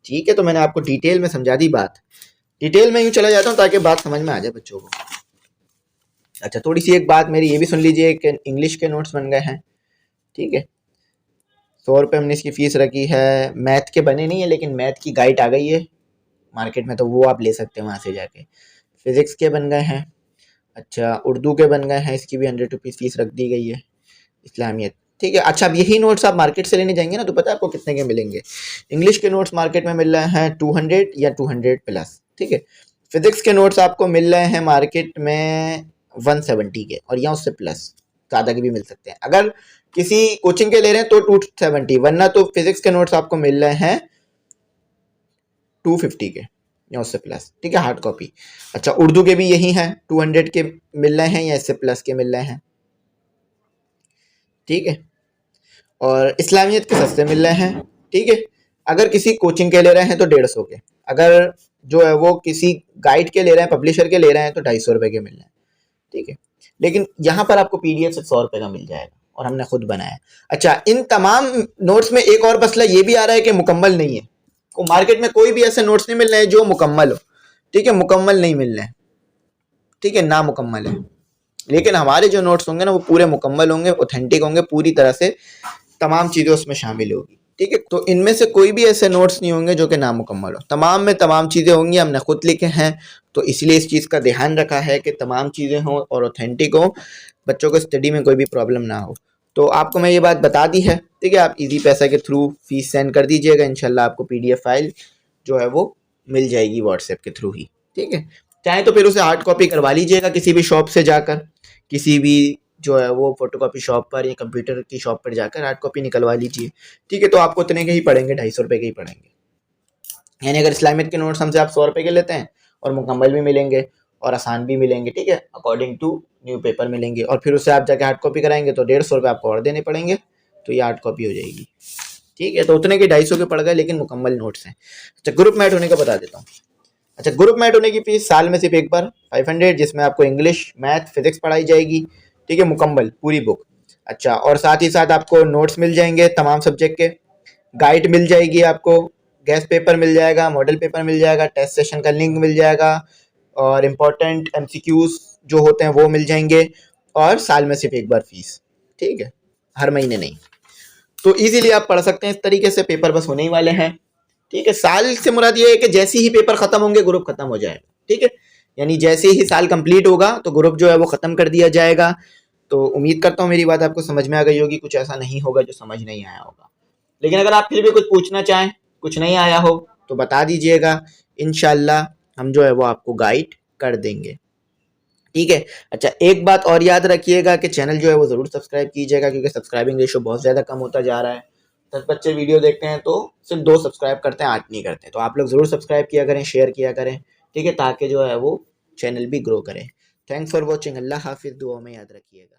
ठीक है, तो मैंने आपको डिटेल में समझा दी बात। डिटेल में यूँ चला जाता हूँ ताकि बात समझ में आ जाए बच्चों को। अच्छा, थोड़ी सी एक बात मेरी ये भी सुन लीजिए कि इंग्लिश के नोट्स बन गए हैं। ठीक है, 100 रुपये हमने इसकी फ़ीस रखी है। मैथ के बने नहीं है, लेकिन मैथ की गाइड आ गई है मार्केट में, तो वो आप ले सकते हैं वहाँ से जाके। फिज़िक्स के बन गए हैं। अच्छा, उर्दू के बन गए हैं, इसकी भी 100 रुपीज़ फ़ीस रख दी गई है। इस्लामियत, ठीक है। अच्छा, अब यही नोट्स आप मार्केट से लेने जाएंगे ना, तो पता है आपको कितने के मिलेंगे? इंग्लिश के नोट्स मार्केट में मिल रहे हैं 200 या 200 प्लस। ठीक है, फिजिक्स के नोट्स आपको मिल रहे हैं मार्केट में 170 के, और या उससे प्लस ज़्यादा के भी मिल सकते हैं। अगर किसी कोचिंग के ले रहे हैं तो 270, वरना तो फिजिक्स के नोट्स आपको मिल रहे हैं 250 के या उससे प्लस। ठीक है, हार्ड कॉपी। अच्छा, उर्दू के भी यही हैं, 200 के मिल रहे हैं या इससे प्लस के मिल रहे हैं। ठीक है, और इस्लामियत के सस्ते मिल रहे हैं। ठीक है, अगर किसी कोचिंग के ले रहे हैं तो 150 के, अगर जो है वो किसी गाइड के ले रहे हैं, पब्लिशर के ले रहे हैं तो 250 रुपये के मिल रहे हैं। ठीक है, लेकिन यहाँ पर आपको PDF सिर्फ 100 रुपये का मिल जाएगा, और हमने खुद बनाया। अच्छा, इन तमाम नोट्स में एक और मसला ये भी आ रहा है कि मुकम्मल नहीं है। को मार्केट में कोई भी ऐसे नोट्स नहीं मिल रहे हैं जो मुकम्मल हो। ठीक है, मुकम्मल नहीं मिल रहे हैं। ठीक है, ना मुकम्मल है। लेकिन हमारे जो नोट्स होंगे ना वो पूरे मुकम्मल होंगे, ऑथेंटिक होंगे, पूरी तरह से तमाम चीज़ें उसमें शामिल होगी। ठीक है, तो इनमें से कोई भी ऐसे नोट्स नहीं होंगे जो कि नामुकम्मल हो। तमाम में तमाम चीज़ें होंगी, हमने खुद लिखे हैं, तो इसलिए इस चीज़ का ध्यान रखा है कि तमाम चीज़ें हों और ऑथेंटिक हों, बच्चों को स्टडी में कोई भी प्रॉब्लम ना हो। तो आपको मैं ये बात बता दी है। ठीक है, आप इजी पैसा के थ्रू फीस सेंड कर दीजिएगा, इंशाल्लाह आपको PDF फाइल जो है वो मिल जाएगी व्हाट्सएप के थ्रू ही। ठीक है, चाहे तो फिर उसे हार्ड कॉपी करवा लीजिएगा किसी भी शॉप से जाकर, किसी भी जो है वो फोटोकॉपी शॉप पर या कंप्यूटर की शॉप पर जाकर हार्ड कॉपी निकलवा लीजिए। ठीक है, तो आपको उतने के ही पड़ेंगे, 250 रुपये के ही पड़ेंगे। यानी अगर इस्लामिक के नोट्स हमसे आप 100 रुपये के लेते हैं और मुकम्मल भी मिलेंगे और आसान भी मिलेंगे, ठीक है, अकॉर्डिंग टू न्यू पेपर मिलेंगे, और फिर उससे आप जाके हार्ड कॉपी कराएंगे तो 150 रुपये आपको और देने पड़ेंगे, तो ये हार्ड कॉपी हो जाएगी। ठीक है, तो उतने के 250 के पड़ गए, लेकिन मुकम्मल नोट्स हैं। अच्छा, ग्रुप मैट होने का बता देता हूँ। अच्छा, ग्रुप मैट होने की फीस साल में सिर्फ एक बार 500, जिसमें आपको इंग्लिश, मैथ, फिजिक्स पढ़ाई जाएगी। ठीक है, मुकम्मल पूरी बुक। अच्छा, और साथ ही साथ आपको नोट्स मिल जाएंगे तमाम सब्जेक्ट के, गाइड मिल जाएगी आपको, गैस पेपर मिल जाएगा, मॉडल पेपर मिल जाएगा, टेस्ट सेशन का लिंक मिल जाएगा, और इम्पोर्टेंट एमसीक्यूज जो होते हैं वो मिल जाएंगे, और साल में सिर्फ एक बार फीस। ठीक है, हर महीने नहीं। तो इजीली आप पढ़ सकते हैं इस तरीके से, पेपर बस होने ही वाले हैं। ठीक है, साल से मुराद ये है कि जैसे ही पेपर खत्म होंगे ग्रुप खत्म हो जाएगा। ठीक है, यानी जैसे ही साल कंप्लीट होगा तो ग्रुप जो है वो खत्म कर दिया जाएगा। तो उम्मीद करता हूँ मेरी बात आपको समझ में आ गई होगी, कुछ ऐसा नहीं होगा जो समझ नहीं आया होगा। लेकिन अगर आप फिर भी कुछ पूछना चाहें, कुछ नहीं आया हो तो बता दीजिएगा, इंशाल्लाह हम जो है वो आपको गाइड कर देंगे। ठीक है। अच्छा, एक बात और याद रखिएगा कि चैनल जो है वो ज़रूर सब्सक्राइब कीजिएगा, क्योंकि सब्सक्राइबिंग रेशो बहुत ज़्यादा कम होता जा रहा है। 10 बच्चे वीडियो देखते हैं तो सिर्फ 2 सब्सक्राइब करते हैं, 8 नहीं करते। तो आप लोग ज़रूर सब्सक्राइब किया करें, शेयर किया करें। ठीक है, ताकि जो है वो चैनल भी ग्रो करे। Thanks for watching. अल्लाह हाफिज़, दुआ में याद रखिएगा।